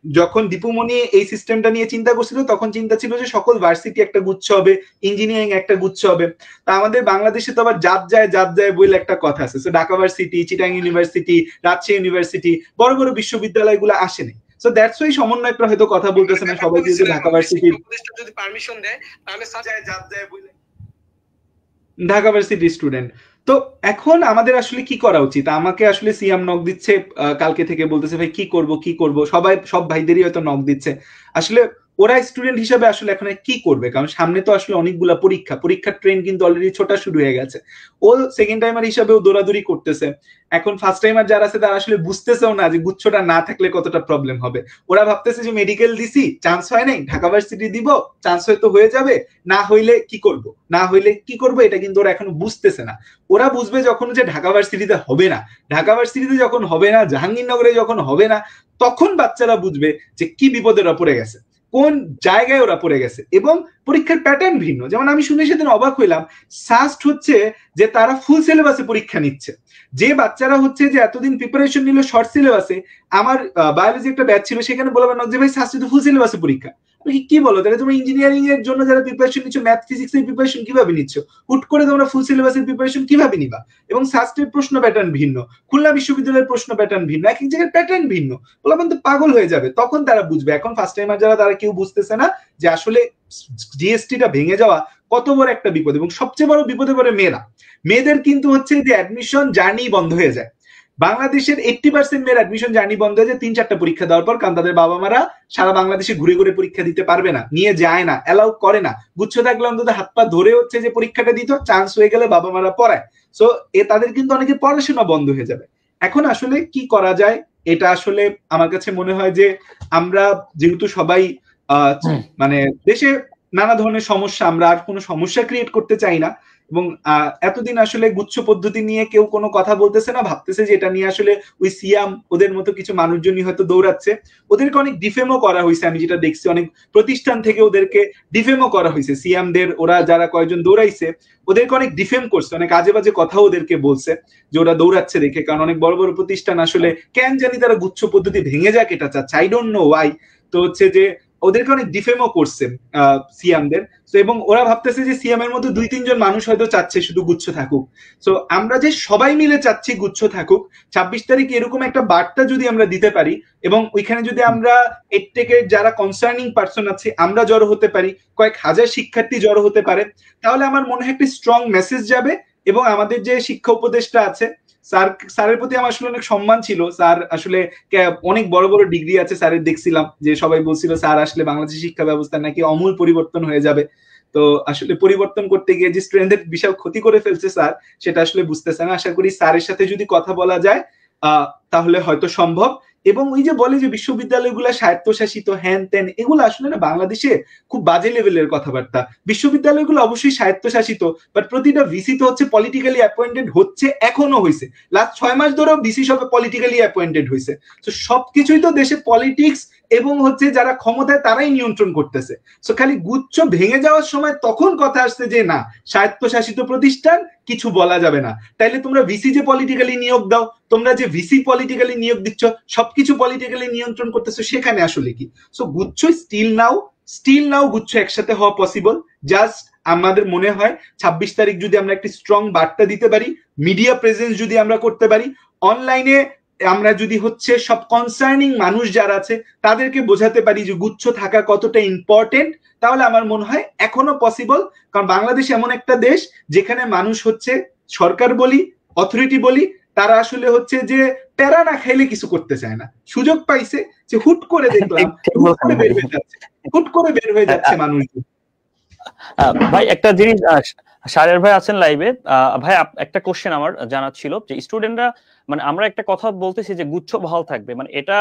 যখন দীপুমণি এই সিস্টেমটা নিয়ে চিন্তা করছিল, তখন চিন্তা ছিল যে সকল ভার্সিটি একটা গুচ্ছ হবে, ইঞ্জিনিয়ারিং একটা গুচ্ছ হবে। তা আমাদের বাংলাদেশে তো আবার জাত যায় বলে একটা কথা আছে। Dhaka varsity, Chittagong university, Rajshahi university, বড় বড় বিশ্ববিদ্যালয়গুলো আসেনি। সো দ্যাটস ওয়াই সমন্বয়করা হয়তো কথা বলতেছে না, সবাই যদি ঢাকা ভার্সিটির যদি পারমিশন দেয় তাহলে জাত যায় বলে ঢাকা ভার্সিটি স্টুডেন্ট। তো এখন আমাদের আসলে কি করা উচিত? আমাকে আসলে সিএম নক দিচ্ছে কালকে থেকে, বলতেছে ভাই কি করব, সব ভাইদেরই হয়তো নক দিচ্ছে। আসলে ওরা স্টুডেন্ট হিসাবে আসলে এখন কি করবে, কারণ সামনে তো আসলে অনেকগুলা পরীক্ষার ট্রেন কিন্তু অলরেডি ছোটা শুরু হয়ে গেছে। ও সেকেন্ড টাইমার হিসাবেও দৌড়াদৌড়ি করতেছে। এখন ফার্স্ট টাইমার যারা আছে তারা আসলে বুঝতেছেও না যে গুচ্ছটা না থাকলে কতটা প্রবলেম হবে। ওরা ভাবতেছে যে মেডিকেল দিছি, চান্স হয় নাই, ঢাকা ভার্সিটি দিব, চান্স হয়তো হয়ে যাবে, না হইলে কি করব, এটা কিন্তু ওরা এখনো বুঝতেছে না। ওরা বুঝবে যখন যে ঢাকা ভার্সিটিতে হবে না, যখন হবে না, জাহাঙ্গীরনগরে যখন হবে না, তখন বাচ্চারা বুঝবে যে কি বিপদে ওরা পড়ে গেছে, কোন জায়গায় ওরা পড়ে গেছে। এবং পরীক্ষার প্যাটার্ন ভিন্ন। যেমন আমি শুনে সেদিন অবাক হইলাম, সাস্ট হচ্ছে যে তারা ফুল সিলেবাসে পরীক্ষা নিচ্ছে। যে বাচ্চারা হচ্ছে যে এতদিন প্রিপারেশন নিল শর্ট সিলেবাসে, আমার বায়োলজি একটা ব্যাচ ছিল, সেখানে বলবেন যে ভাই সাস্ট তো ফুল সিলেবাসে পরীক্ষা। কি বলো, তাহলে তোমরা ইঞ্জিনিয়ারিং এর জন্য যারা প্রিপারেশন নিচ্ছ, ম্যাথ ফিজিক্স এর প্রিপারেশন কিভাবে নিচ্ছ? হুট করে তোমরা ফুল সিলেবাসের প্রিপারেশন কিভাবে নিবা? এবং সাস্টের প্রশ্ন প্যাটার্ন ভিন্ন, খুলনা বিশ্ববিদ্যালয়ের প্রশ্ন প্যাটার্ন ভিন্ন, এক এক জায়গায় প্যাটার্ন ভিন্ন। বলবেন তো পাগল হয়ে যাবে, তখন তারা বুঝবে। এখন ফার্স্ট টাইমার যারা, তারা কেউ বুঝতেছে না যে আসলে জিএসটিটা ভেঙে যাওয়া কত বড় একটা বিপদ, এবং সবচেয়ে বড় বিপদে পড়ে মেয়েরা। মেয়েদের কিন্তু হচ্ছে যে অ্যাডমিশন জার্নি বন্ধ হয়ে যায়। বাংলাদেশের 80% মেয়ের অ্যাডমিশন জার্নি বন্ধ হয়ে যায় 3-4টা পরীক্ষা দেওয়ার পর, কারণ তাদের বাবা মারা সারা বাংলাদেশে ঘুরে ঘুরে পরীক্ষা দিতে পারবে না, নিয়ে যায় না, অ্যালাউ করে না। গুচ্ছ থাকলে অন্তত হাত পা ধরে হচ্ছে যে পরীক্ষাটা দিত, চান্স হয়ে গেলে বাবা মারা পড়ায়। সো তাদের কিন্তু অনেকে পড়াশোনা বন্ধ হয়ে যাবে। এখন আসলে কি করা যায়, এটা আসলে আমার কাছে মনে হয় যে আমরা যেহেতু সবাই মানে দেশে নানা ধরনের সমস্যা, আমরা আর কোনো সমস্যা ক্রিয়েট করতে চাই না, এবং এতদিন আসলে গুচ্ছ পদ্ধতি নিয়ে কেউ কোনো কথা বলতেছে না, ভাবতেছে যে এটা নিয়ে আসলে ওই সিয়াম ওদের মতো কিছু মানুষজনই হয়তো দৌড়াচ্ছে। ওদেরকে অনেক ডিফেমও করা হয়েছে, আমি যেটা দেখছি অনেক প্রতিষ্ঠান থেকে ওদেরকে ডিফেমও করা হয়েছে। সিয়ামদের ওরা যারা কয়েকজন দৌড়াইছে ওদেরকে অনেক ডিফেম করছে, অনেক আজে বাজে কথা ওদেরকে বলছে যে ওরা দৌড়াচ্ছে দেখে, কারণ অনেক বড় বড় প্রতিষ্ঠান আসলে কেন জানি তারা গুচ্ছ পদ্ধতি ভেঙে যাক এটা চাচ্ছে, আই ডোন্ট নো ওয়াই। তো হচ্ছে যে ওদেরকে অনেক ডিফেমও করছে সিয়ামদের। এবং ওরা ভাবতেছে যে সিএম এর মধ্যে 2-3 জন মানুষ হয়তো চাচ্ছে শুধু গুচ্ছ থাকুক। সো আমরা যে সবাই মিলে চাচ্ছি গুচ্ছ থাকুক, 26 তারিখ এরকম একটা বার্তা যদি আমরা দিতে পারি, এবং ওইখানে যদি আমরা এর থেকে যারা কনসার্নিং পার্সন আছে আমরা জড়ো হতে পারি, কয়েক হাজার শিক্ষার্থী জড়ো হতে পারে, তাহলে আমার মনে হয় একটা স্ট্রং মেসেজ যাবে। এবং আমাদের যে শিক্ষা উপদেষ্টা আছে স্যারের প্রতি আমার আসলে অনেক সম্মান ছিল। স্যার আসলে অনেক বড় বড় ডিগ্রি আছে স্যারের, দেখছিলাম যে সবাই বলছিল স্যার আসলে বাংলাদেশের শিক্ষা ব্যবস্থা নাকি আমূল পরিবর্তন হয়ে যাবে। তো আসলে পরিবর্তন করতে গিয়ে যে স্টুডেন্টদের বিশাল ক্ষতি করে ফেলছে স্যার, সেটা আসলে বুঝতেছে না। আশা করি স্যারের সাথে যদি কথা বলা যায় তাহলে হয়তো সম্ভব। এবং ওই যে বলে যে বিশ্ববিদ্যালয়গুলো স্বায়ত্তশাসিত হ্যান ত্যান, এগুলো আসলে না বাংলাদেশে খুব বাজে লেভেলের কথাবার্তা। বিশ্ববিদ্যালয়গুলো অবশ্যই স্বায়ত্তশাসিত, বাট প্রতিটা ভিসি তো হচ্ছে পলিটিক্যালি অ্যাপয়েন্টেড হচ্ছে, এখনো হয়েছে, লাস্ট 6 মাস ধরেও ভিসি সব পলিটিক্যালি অ্যাপয়েন্টেড হয়েছে। তো সবকিছুই তো দেশে পলিটিক্স এবং হচ্ছে যারা ক্ষমতায় তারাই নিয়ন্ত্রণ করতেছে। সো খালি গুচ্ছ ভেঙে যাওয়ার সময় তখন কথা আসছে যে না, স্বায়ত্তশাসিত প্রতিষ্ঠান কিছু বলা যাবে না। তাইলে তোমরা ভিসি যে পলিটিক্যালি নিয়োগ দাও, তোমরা যে ভিসি পলিটিক্যালি নিয়োগ দিচ্ছ, সবকিছু পলিটিক্যালি নিয়ন্ত্রণ করতেছো, সেখানে আসলে কি? সো গুচ্ছ স্টিল নাও গুচ্ছ একসাথে হওয়া পসিবল। জাস্ট আমাদের মনে হয় 26 তারিখ যদি আমরা একটি স্ট্রং বার্তা দিতে পারি, মিডিয়া প্রেজেন্স যদি আমরা করতে পারি, অনলাইনে আমরা যদি হচ্ছে সব কনসার্নিং মানুষ যারা আছে তাদেরকে বোঝাতে পারি যে গুচ্ছ থাকা কতটা ইম্পর্টেন্ট, তাহলে আমার মনে হয় এখনো পসিবল। কারণ বাংলাদেশ এমন একটা দেশ যেখানে মানুষ হচ্ছে সরকার বলি, অথরিটি বলি, তারা আসলে হচ্ছে যে প্যারা না খাইলে কিছু করতে চায় না। সুযোগ পাইছে যে হুট করে দেখলাম হুট করে বের হয়ে যাচ্ছে মানুষ। ভাই একটা জিনিস, শারের ভাই আছেন লাইভে, ভাই একটা কোশ্চেন আমার জানার ছিল যে স্টুডেন্টরা, মানে আমরা একটা কথা বলতেছি যে গুচ্ছ বহাল থাকবে, মানে এটা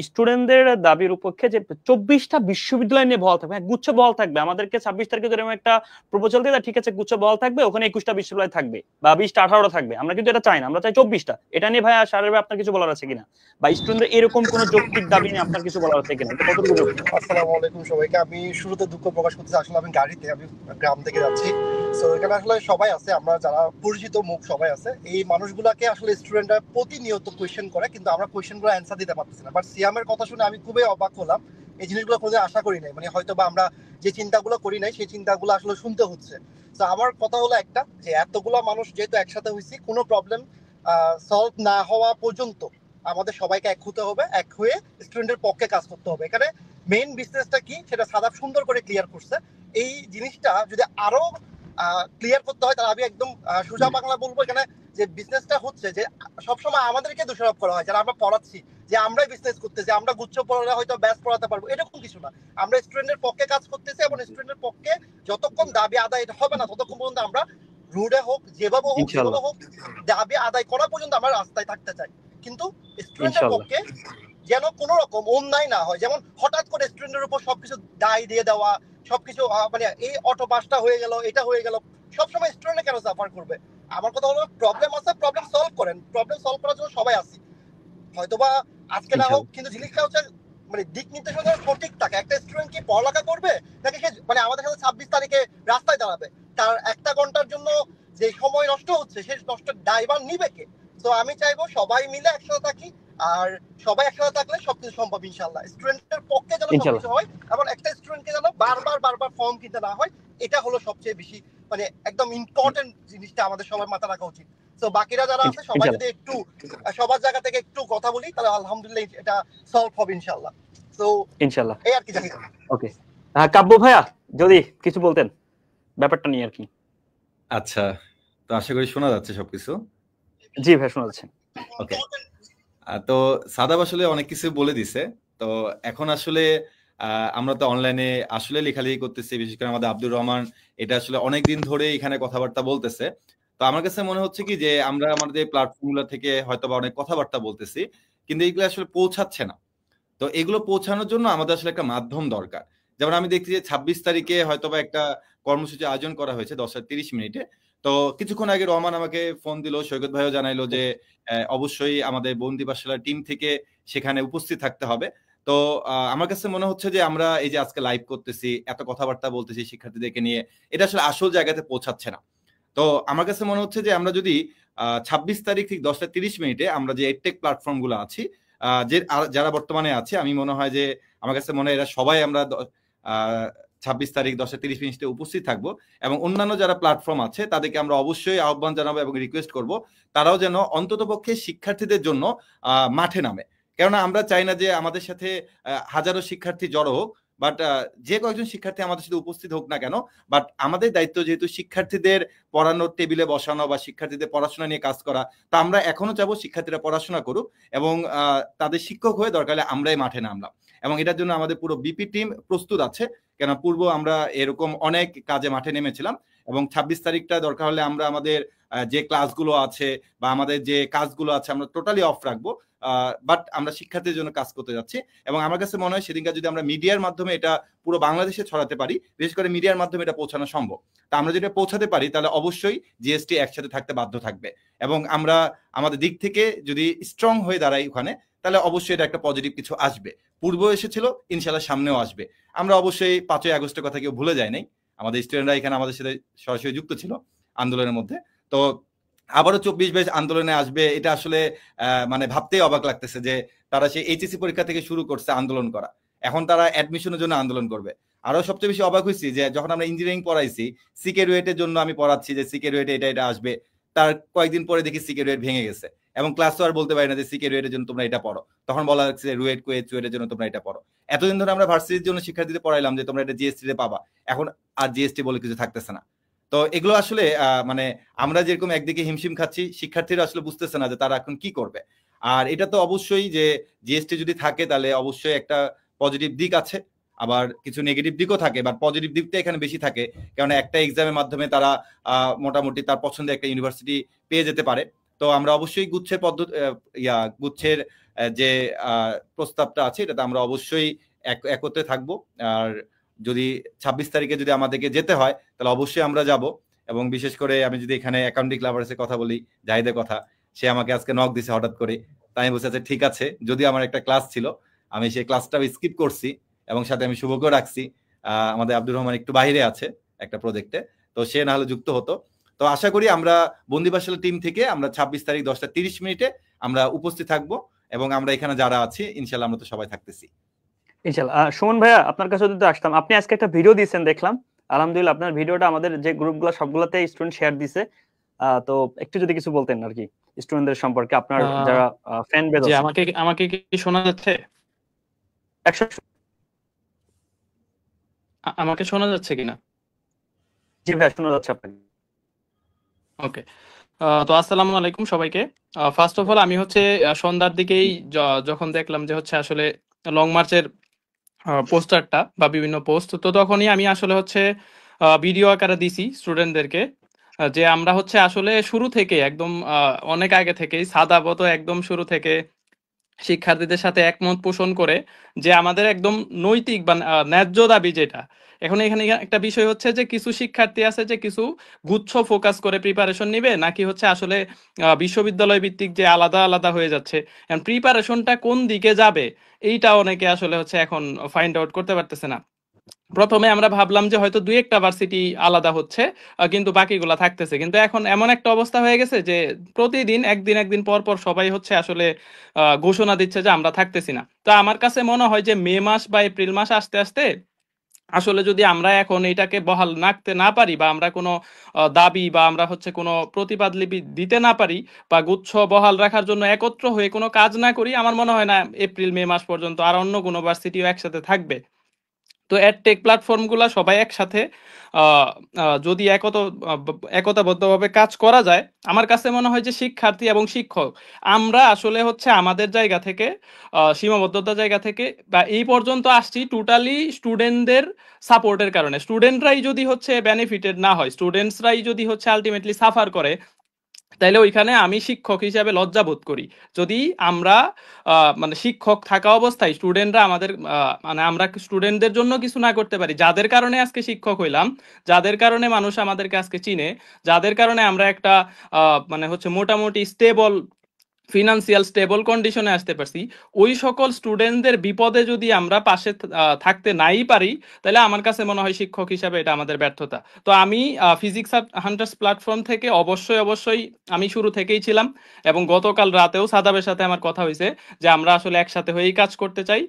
স্টুডেন্টদের দাবির উপক্ষে যে 24টা বিশ্ববিদ্যালয় নিয়ে বহাল থাকবে, গুচ্ছ বহাল থাকবে। আমাদেরকে 26 তারিখে যেরকম একটা প্রপোজাল দিয়ে ঠিক আছে গুচ্ছ বহাল থাকবে, ওখানে 21টা বিশ্ববিদ্যালয় থাকবে বা 20টা 18টা থাকবে, আমরা কিন্তু এটা চাই না, আমরা চাই 24টা। এটা নিয়ে ভাই শারের ভাই আপনার কিছু বলার আছে কিনা, বা স্টুডেন্টদের এরকম কোন যৌক্তিক দাবি নিয়ে আপনার কিছু বলার আছে কিনা, এটা কতটুকু যৌক্তিক? আসসালামু আলাইকুম সবাইকে। আমি শুরুতে দুঃখ প্রকাশ করতেছি, আসলে আমি গাড়িতে, আমি গ্রাম থেকে যাচ্ছি। সো এখানে আসলে সবাই আছে, আমরা যারা পরিচিত মুখ সবাই আছে। এই মানুষগুলাকে আসলে স্টুডেন্টরা প্রতিনিয়ত কোয়েশ্চেন করে, কিন্তু আমরা কোয়েশ্চেনগুলো অ্যান্সার দিতে পারতেছি না। বাট সিয়ামের কথা শুনে আমি খুবই অবাক হলাম। এই জিনিসগুলো কোনোদিন আশা করি নাই, মানে হয়তো বা আমরা যে চিন্তাগুলো করি নাই সেই চিন্তাগুলো আসলে শুনতে হচ্ছে। তো আমার কথা হলো একটা, যে এতগুলো মানুষ যেহেতু একসাথে হয়েছি, কোনো প্রবলেম সলভ না হওয়া পর্যন্ত আমাদের সবাইকে এক হতে হবে, এক হয়ে স্টুডেন্টের পক্ষে কাজ করতে হবে। এখানে মেইন বিজনেসটা কি সেটা সাদাব সুন্দর করে ক্লিয়ার করছে। এই জিনিসটা যদি আরো ক্লিয়ার করতে হয়, তাহলে আমি একদম সোজা বাংলা বলবো, এখানে যে বিজনেসটা হচ্ছে যে সবসময় আমাদেরকে দোষারোপ করা হয় যারা আমরা পড়াচ্ছি, যে আমরাই বিজনেস করতেছি, আমরা গুচ্ছ পড়ালে হয়তো ব্যাচ পড়াতে পারবো, এরকম কিছু না। আমরা স্টুডেন্টের পক্ষে কাজ করতেছি, এবং স্টুডেন্টের পক্ষে যতক্ষণ দাবি আদায় হবে না ততক্ষণ পর্যন্ত আমরা রুডে হোক, যেভাবে হোক দাবি আদায় করা পর্যন্ত আমরা রাস্তায় থাকতে চাই। কিন্তু স্টুডেন্টের পক্ষে যেন কোন রকম অন্যায় না হয়, যেমন হঠাৎ করে স্টুডেন্টের উপর সবকিছু দায় দিয়ে দেওয়া, সবকিছু মানে এই অটো পাসটা হয়ে গেল, এটা হয়ে গেল, সবসময় স্টুডেন্ট কেন সাফার করবে? আমার কথা হলো প্রবলেম আছে, প্রবলেম সলভ করেন, প্রবলেম সলভ করার জন্য সবাই আসি, হয়তোবা আজকে না হোক, কিন্তু জিনিসটা হচ্ছে মানে দিক নির্দেশনা সঠিক থাকে। একটা স্টুডেন্ট কি পড়ালেখা করবে নাকি সে মানে আমাদের সাথে 26 তারিখে রাস্তায় দাঁড়াবে? তার একটা ঘন্টার জন্য যে সময় নষ্ট হচ্ছে, সেই নষ্ট ড্রাইভার নিবে কে? তো আমি চাইবো সবাই মিলে একসাথে থাকি, আর সবাই একসাথে থাকলে সবকিছু সম্ভব ইনশাল্লাহ। স্টুডেন্টের পক্ষে যেন সবকিছু হয়, এবং একটা স্টুডেন্টকে যেন বারবার ফর্ম কিনতে না হয়, এটা হলো সবচেয়ে বেশি মানে একদম ইম্পর্টেন্ট জিনিসটা আমাদের সবার মাথা রাখা উচিত। তো বাকিরা যারা আছে সবাই যদি একটু সবার জায়গা থেকে একটু কথা বলি, তাহলে আলহামদুলিল্লাহ এটা সলভ হবে ইনশাল্লাহ। তো ইনশাল্লাহ এই আর কি জানি। ওকে কাব্য ভাইয়া যদি কিছু বলতেন ব্যাপারটা নিয়ে আর কি। আচ্ছা, তো আশা করি শোনা যাচ্ছে সবকিছু। জি ভাই, শোনা যাচ্ছে। ওকে, তো সাদাব আসলে অনেক কিছু বলে দিছে। তো এখন আসলে আমরা তো অনলাইনে আসলে লেখালেখি করতেছি, বিশেষ করে আমাদের আব্দুর রহমান এটা আসলে অনেকদিন ধরে এখানে কথাবার্তা বলতেছে। তো আমার কাছে মনে হচ্ছে কি যে আমরা আমাদের প্ল্যাটফর্মগুলো থেকে হয়তো বা অনেক কথাবার্তা বলতেছি, কিন্তু এগুলো আসলে পৌঁছাচ্ছে না। তো এগুলো পৌঁছানোর জন্য আমাদের আসলে একটা মাধ্যম দরকার। যেমন আমি দেখছি যে ২৬ তারিখে হয়তোবা একটা কর্মসূচি আয়োজন করা হয়েছে 10:30 তো কিছুক্ষণ আগে রহমান আমাকে ফোন দিল, সৈকত ভাইও জানাইলো যে অবশ্যই আমাদের বন্দি পাঠশালার টিম থেকে সেখানে উপস্থিত থাকতে হবে। তো আমার কাছে মনে হচ্ছে যে আমরা এই যে আজকে লাইভ করতেছি, এত কথাবার্তা বলতেছি শিক্ষার্থীদেরকে নিয়ে, এটা আসলে আসল জায়গাতে পৌঁছাচ্ছে না। তো আমার কাছে মনে হচ্ছে যে আমরা যদি ২৬ তারিখ ঠিক 10:30 আমরা যে এডটেক প্ল্যাটফর্ম গুলো আছি, যে যারা বর্তমানে আছে, আমি মনে হয় যে আমার কাছে মনে হয় এরা সবাই আমরা ২৬ তারিখ 10:30 উপস্থিত থাকবো, এবং অন্যান্য যারা প্ল্যাটফর্ম আছে তাদেরকে আমরা অবশ্যই আহ্বান জানাবো এবং রিকোয়েস্ট করব তারাও যেন অন্ততপক্ষে শিক্ষার্থীদের জন্য মাঠে নামে। কেননা আমরা চাই না যে আমাদের সাথে হাজারো শিক্ষার্থী জড়ো হোক, বাট যে কয়েকজন শিক্ষার্থী আমাদের সাথে উপস্থিত হোক না কেন, বাট আমাদের দায়িত্ব যেহেতু শিক্ষার্থীদের পড়ানোর টেবিলে বসানো বা শিক্ষার্থীদের পড়াশোনা নিয়ে কাজ করা, তা আমরা এখনো চাবো শিক্ষার্থীরা পড়াশোনা করুক এবং তাদের শিক্ষক হয়ে দরকার হলে আমরাই মাঠে নামলাম। এবং এটার জন্য আমাদের পুরো বিপি টিম প্রস্তুত আছে, কেন পূর্ব আমরা এরকম অনেক কাজে মাঠে নেমেছিলাম। এবং ২৬ তারিখটা দরকার হলে আমরা আমাদের যে ক্লাসগুলো আছে বা আমাদের যে কাজগুলো আছে আমরা টোটালি অফ রাখবো, বাট আমরা শিক্ষার্থীদের জন্য কাজ করতে যাচ্ছি। এবং আমার কাছে মনে হয় সেদিনকার যদি আমরা মিডিয়ার মাধ্যমে এটা পুরো বাংলাদেশে ছড়াতে পারি, বিশেষ করে মিডিয়ার মাধ্যমে এটা পৌঁছানো সম্ভব, তা আমরা যদি পৌঁছাতে পারি তাহলে অবশ্যই জিএসটি একসাথে থাকতে বাধ্য থাকবে। এবং আমরা আমাদের দিক থেকে যদি স্ট্রং হয়ে দাঁড়াই ওখানে, তাহলে অবশ্যই এটা একটা পজিটিভ কিছু আসবে। পূর্ব এসেছিল, ইনশাল্লাহ সামনেও আসবে। আমরা অবশ্যই ৫ই আগস্টের কথা কেউ ভুলে যায় নাই, আমাদের স্টুডেন্টরা এখানে আমাদের সাথে সরাসরি যুক্ত ছিল আন্দোলনের মধ্যে। তো আবারও ২৪ ব্যাচ আন্দোলনে আসবে, এটা আসলে মানে ভাবতেই অবাক লাগতেছে যে তারা সেই এইচএসসি পরীক্ষা থেকে শুরু করছে আন্দোলন করা, এখন তারা অ্যাডমিশনের জন্য আন্দোলন করবে। আরো সবচেয়ে বেশি অবাক হয়েছি যে যখন আমরা ইঞ্জিনিয়ারিং পড়াইছি, সিকে রুয়েটের জন্য আমি পড়াচ্ছি যে সিকে রুয়েটে এটা আসবে, তার কয়েকদিন পরে দেখি সিকে রুয়েট ভেঙে গেছে এবং ক্লাসও আর বলতে পারি না যে সিকে রুয়েটের জন্য তোমরা এটা পড়ো, তখন বলা হচ্ছে রুয়েট কুয়েট চুয়েটের জন্য তোমরা এটা পড়ো। এতদিন ধরে আমরা ভার্সিটির জন্য শিক্ষার্থীদের পড়াইলাম যে তোমরা এটা জিএসটি তে পাবা, এখন আর জিএসটি বলে কিছু থাকতেছে না। তো এগুলো আসলে মানে আমরা যেরকম একদিকে হিমশিম খাচ্ছি, শিক্ষার্থীরা আসলে বুঝতেছে না যে তারা এখন কি করবে। আর এটা তো অবশ্যই যে জিএসটি যদি থাকে তাহলে অবশ্যই একটা পজিটিভ দিক আছে, আবার কিছু নেগেটিভ দিকও থাকে, বাট পজিটিভ দিকটা এখানে বেশি থাকে, কারণ একটা এক্সামের মাধ্যমে তারা মোটামুটি তার পছন্দের একটা ইউনিভার্সিটি পেয়ে যেতে পারে। তো আমরা অবশ্যই গুচ্ছের পদ্ধতি গুচ্ছের যে প্রস্তাবটা আছে এটাতে আমরা অবশ্যই একত্রে থাকবো। আর যদি ২৬ তারিখে যদি আমাদেরকে যেতে হয় তাহলে অবশ্যই আমরা যাব। এবং বিশেষ করে আমি যদি এখানে অ্যাকাউন্টিং লাভার্সের কথা বলি, জাহিদের কথা, সে আমাকে আজকে নক দিছে হঠাৎ করে, তাই আমি বলছি আচ্ছা ঠিক আছে, যদি আমার একটা ক্লাস ছিল আমি সেই ক্লাসটাও স্কিপ করছি, এবং সাথে আমি শুভকেও রাখছি। আমাদের আব্দুর রহমান একটু বাইরে আছে একটা প্রজেক্টে, তো সে না হলে যুক্ত হতো। তো আশা করি আমরা বন্দি পাঠশালা টিম থেকে আমরা ২৬ তারিখ 10:30 আমরা উপস্থিত থাকবো, এবং আমরা এখানে যারা আছি ইনশাল্লাহ আমরা তো সবাই থাকতেছি ইনশাআল্লাহ। সুমন ভাইয়া, আপনার কাছে যদি আসতাম, আপনি আজকে একটা ভিডিও দিয়েছেন দেখলাম, আলহামদুলিল্লাহ আপনার ভিডিওটা আমাদের যে গ্রুপগুলো সবগুলোতে স্টুডেন্ট শেয়ার দিছে। তো একটু যদি কিছু বলতেন আর কি স্টুডেন্টদের সম্পর্কে, আপনার যারা ফ্যান বেজ আছে। আমাকে কি শোনা যাচ্ছে? আমাকে শোনা যাচ্ছে কিনা? জি ভাই, শোনা যাচ্ছে আপনাকে। ওকে, তো আসসালামু আলাইকুম সবাইকে। ফার্স্ট অফ অল আমি হচ্ছে সন্ধ্যার দিকেই যখন দেখলাম যে হচ্ছে আসলে লং মার্চের পোস্টারটা বা বিভিন্ন পোস্ট, তো তখনই আমি আসলে হচ্ছে ভিডিও আকারে দিছি স্টুডেন্টদেরকে যে আমরা হচ্ছে আসলে শুরু থেকে একদম অনেক আগে থেকেই সাদাবত একদম শুরু থেকে শিক্ষার্থীদের সাথে একমত পোষণ করে যে আমাদের একদম নৈতিক বা ন্যায্য দাবি যেটা। এখন এখানে একটা বিষয় হচ্ছে যে কিছু শিক্ষার্থী আছে যে কিছু গুচ্ছ ফোকাস করে প্রিপারেশন নিবে, নাকি হচ্ছে আসলে বিশ্ববিদ্যালয় ভিত্তিক যে আলাদা আলাদা হয়ে যাচ্ছে, প্রিপারেশনটা কোন দিকে যাবে এইটা অনেকে আসলে হচ্ছে এখন ফাইন্ড আউট করতে পারতেছে না। প্রথমে আমরা ভাবলাম যে হয়তো দুই একটা ভার্সিটি আলাদা হচ্ছে, কিন্তু বাকিগুলা থাকতেছে, কিন্তু এখন এমন একটা অবস্থা হয়ে গেছে যে প্রতিদিন একদিন পর পর সবাই হচ্ছে আসলে ঘোষণা দিচ্ছে যে আমরা থাকতেছি না। তো আমার কাছে মনে হয় যে মে মাস বা এপ্রিল মাস আসতে আসতে আসলে যদি আমরা এখন এটাকে বহাল রাখতে না পারি, বা আমরা কোনো দাবি বা আমরা হচ্ছে কোনো প্রতিবাদ লিপি দিতে না পারি, বা গুচ্ছ বহাল রাখার জন্য একত্র হয়ে কোনো কাজ না করি, আমার মনে হয় না এপ্রিল মে মাস পর্যন্ত আর অন্য কোনো ভার্সিটিও একসাথে থাকবে। তো এডটেক প্ল্যাটফর্মগুলো সবাই একসাথে যদি একতাবদ্ধভাবে কাজ করা যায়, আমার কাছে মনে হয় যে শিক্ষার্থী এবং শিক্ষক আমরা আসলে হচ্ছে আমাদের জায়গা থেকে সীমাবদ্ধতার জায়গা থেকে বা এই পর্যন্ত আসছি টোটালি স্টুডেন্টদের সাপোর্টের কারণে। স্টুডেন্টরাই যদি হচ্ছে বেনিফিটেড না হয়, স্টুডেন্টসরাই যদি হচ্ছে আলটিমেটলি সাফার করে, তাইলে ওইখানে আমি শিক্ষক হিসাবে লজ্জা বোধ করি। যদি আমরা মানে শিক্ষক থাকা অবস্থায় স্টুডেন্টরা আমাদের মানে আমরা স্টুডেন্টদের জন্য কিছু না করতে পারি, যাদের কারণে আজকে শিক্ষক হইলাম, যাদের কারণে মানুষ আমাদেরকে আজকে চিনে, যাদের কারণে আমরা একটা মানে হচ্ছে মোটামুটি স্টেবল ফিনান্সিয়াল স্টেবল কন্ডিশনে আসতে পারছি, ওই সকল স্টুডেন্টদের বিপদে যদি আমরা পাশে থাকতে নাই পারি, তাহলে আমার কাছে মনে হয় শিক্ষক হিসাবে এটা আমাদের ব্যর্থতা। তো আমি ফিজিক্স হান্টার্স প্ল্যাটফর্ম থেকে অবশ্যই আমি শুরু থেকেই ছিলাম, এবং গতকাল রাতেও সাদাবের সাথে আমার কথা হয়েছে যে আমরা আসলে একসাথে হয়েই কাজ করতে চাই।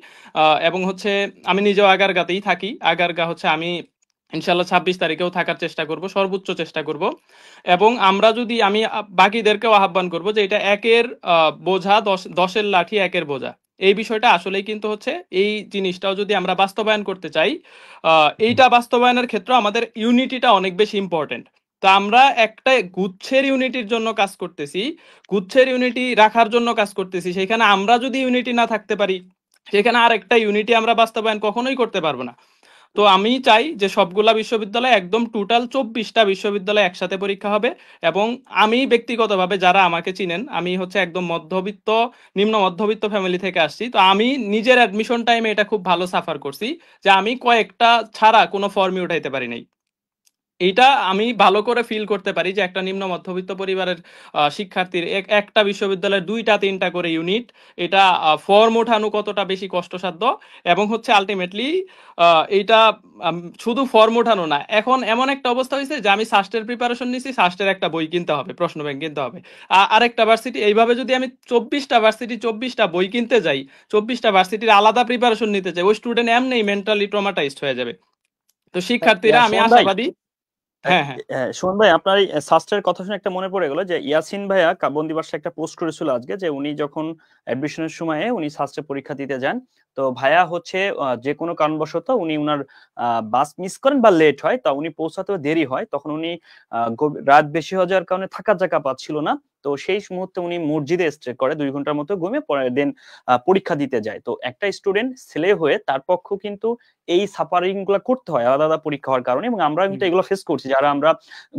এবং হচ্ছে আমি নিজেও আগারগাতেই থাকি, আগারগা হচ্ছে আমি ইনশাল্লাহ 26 তারিখেও থাকার চেষ্টা করব, সর্বোচ্চ চেষ্টা করব। এবং আমরা যদি আমি বাকিদেরকেও আহ্বান করব যে এটা একের বোঝা 10-10-এর লাঠি একের বোঝা, এই বিষয়টা আসলেই কিন্তু হচ্ছে এই জিনিসটাও যদি আমরা বাস্তবায়ন করতে চাই, এইটা বাস্তবায়নের ক্ষেত্রে আমাদের ইউনিটিটা অনেক বেশি ইম্পর্টেন্ট। তো আমরা একটা গুচ্ছের ইউনিটির জন্য কাজ করতেছি, গুচ্ছের ইউনিটি রাখার জন্য কাজ করতেছি, সেখানে আমরা যদি ইউনিটি না থাকতে পারি, সেখানে আর একটা ইউনিটি আমরা বাস্তবায়ন কখনোই করতে পারবো না। তো আমি চাই যে সবগুলা বিশ্ববিদ্যালয় একদম টোটাল 24টা বিশ্ববিদ্যালয় একসাথে পরীক্ষা হবে। এবং আমি ব্যক্তিগতভাবে, যারা আমাকে চিনেন, আমি হচ্ছে একদম মধ্যবিত্ত নিম্ন মধ্যবিত্ত ফ্যামিলি থেকে আসছি, তো আমি নিজের অ্যাডমিশন টাইমে এটা খুব ভালো সাফার করছি যে আমি কয়েকটা ছাড়া কোনো ফর্মই উঠাইতে পারি নাই। এইটা আমি ভালো করে ফিল করতে পারি যে একটা নিম্ন মধ্যবিত্ত পরিবারের শিক্ষার্থীর একটা বিশ্ববিদ্যালয়ের 2-3টা করে ইউনিট, এটা ফর্ম ওঠানো কতটা বেশি কষ্টসাধ্য। এবং হচ্ছে আলটিমেটলি এইটা শুধু ফর্ম ওঠানো না, এখন এমন একটা অবস্থা হয়েছে যে আমি সাস্টের প্রিপারেশন নিছি, সাস্টের একটা বই কিনতে হবে, প্রশ্ন ব্যাংক কিনতে হবে। আরেকটা ভার্সিটি এইভাবে যদি আমি 24টা ভার্সিটি 24টা বই কিনতে যাই, 24টা ভার্সিটির আলাদা প্রিপারেশন নিতে যাই, ওই স্টুডেন্ট এমনি মেন্টালি ট্রমাটাইজড হয়ে যাবে। তো শিক্ষার্থীরা আমি আশাবাদী। হ্যাঁ, সুমন ভাই, আপনার এই সাস্টের কথা শুনে একটা মনে পড়ে গেল যে ইয়াসিন ভাইয়া বন্দিবাসে একটা পোস্ট করেছিল আজকে, যে উনি যখন অ্যাডমিশনের সময়ে উনি সাস্টে পরীক্ষা দিতে যান, তো ভাইয়া হচ্ছে যে কোনো কারণবশত উনি উনার বাস মিস করেন বা লেট হয়, তা উনি পৌঁছাতেও দেরি হয়, তখন উনি রাত বেশি হয়ে যাওয়ার কারণে থাকার জায়গা পাচ্ছিল না। তো সেই মুহূর্তে উনি মসজিদে স্টে করে 2 ঘন্টার মতো ঘুমিয়ে পরে দেন পরীক্ষা দিতে যায়। তো একটা স্টুডেন্ট ছেলে হয়ে তার পক্ষ কিন্তু এই সাফারিং গুলা করতে হয় আলাদা আলাদা পরীক্ষা হওয়ার কারণে, এবং আমরা কিন্তু এগুলো ফেস করছি যারা আমরা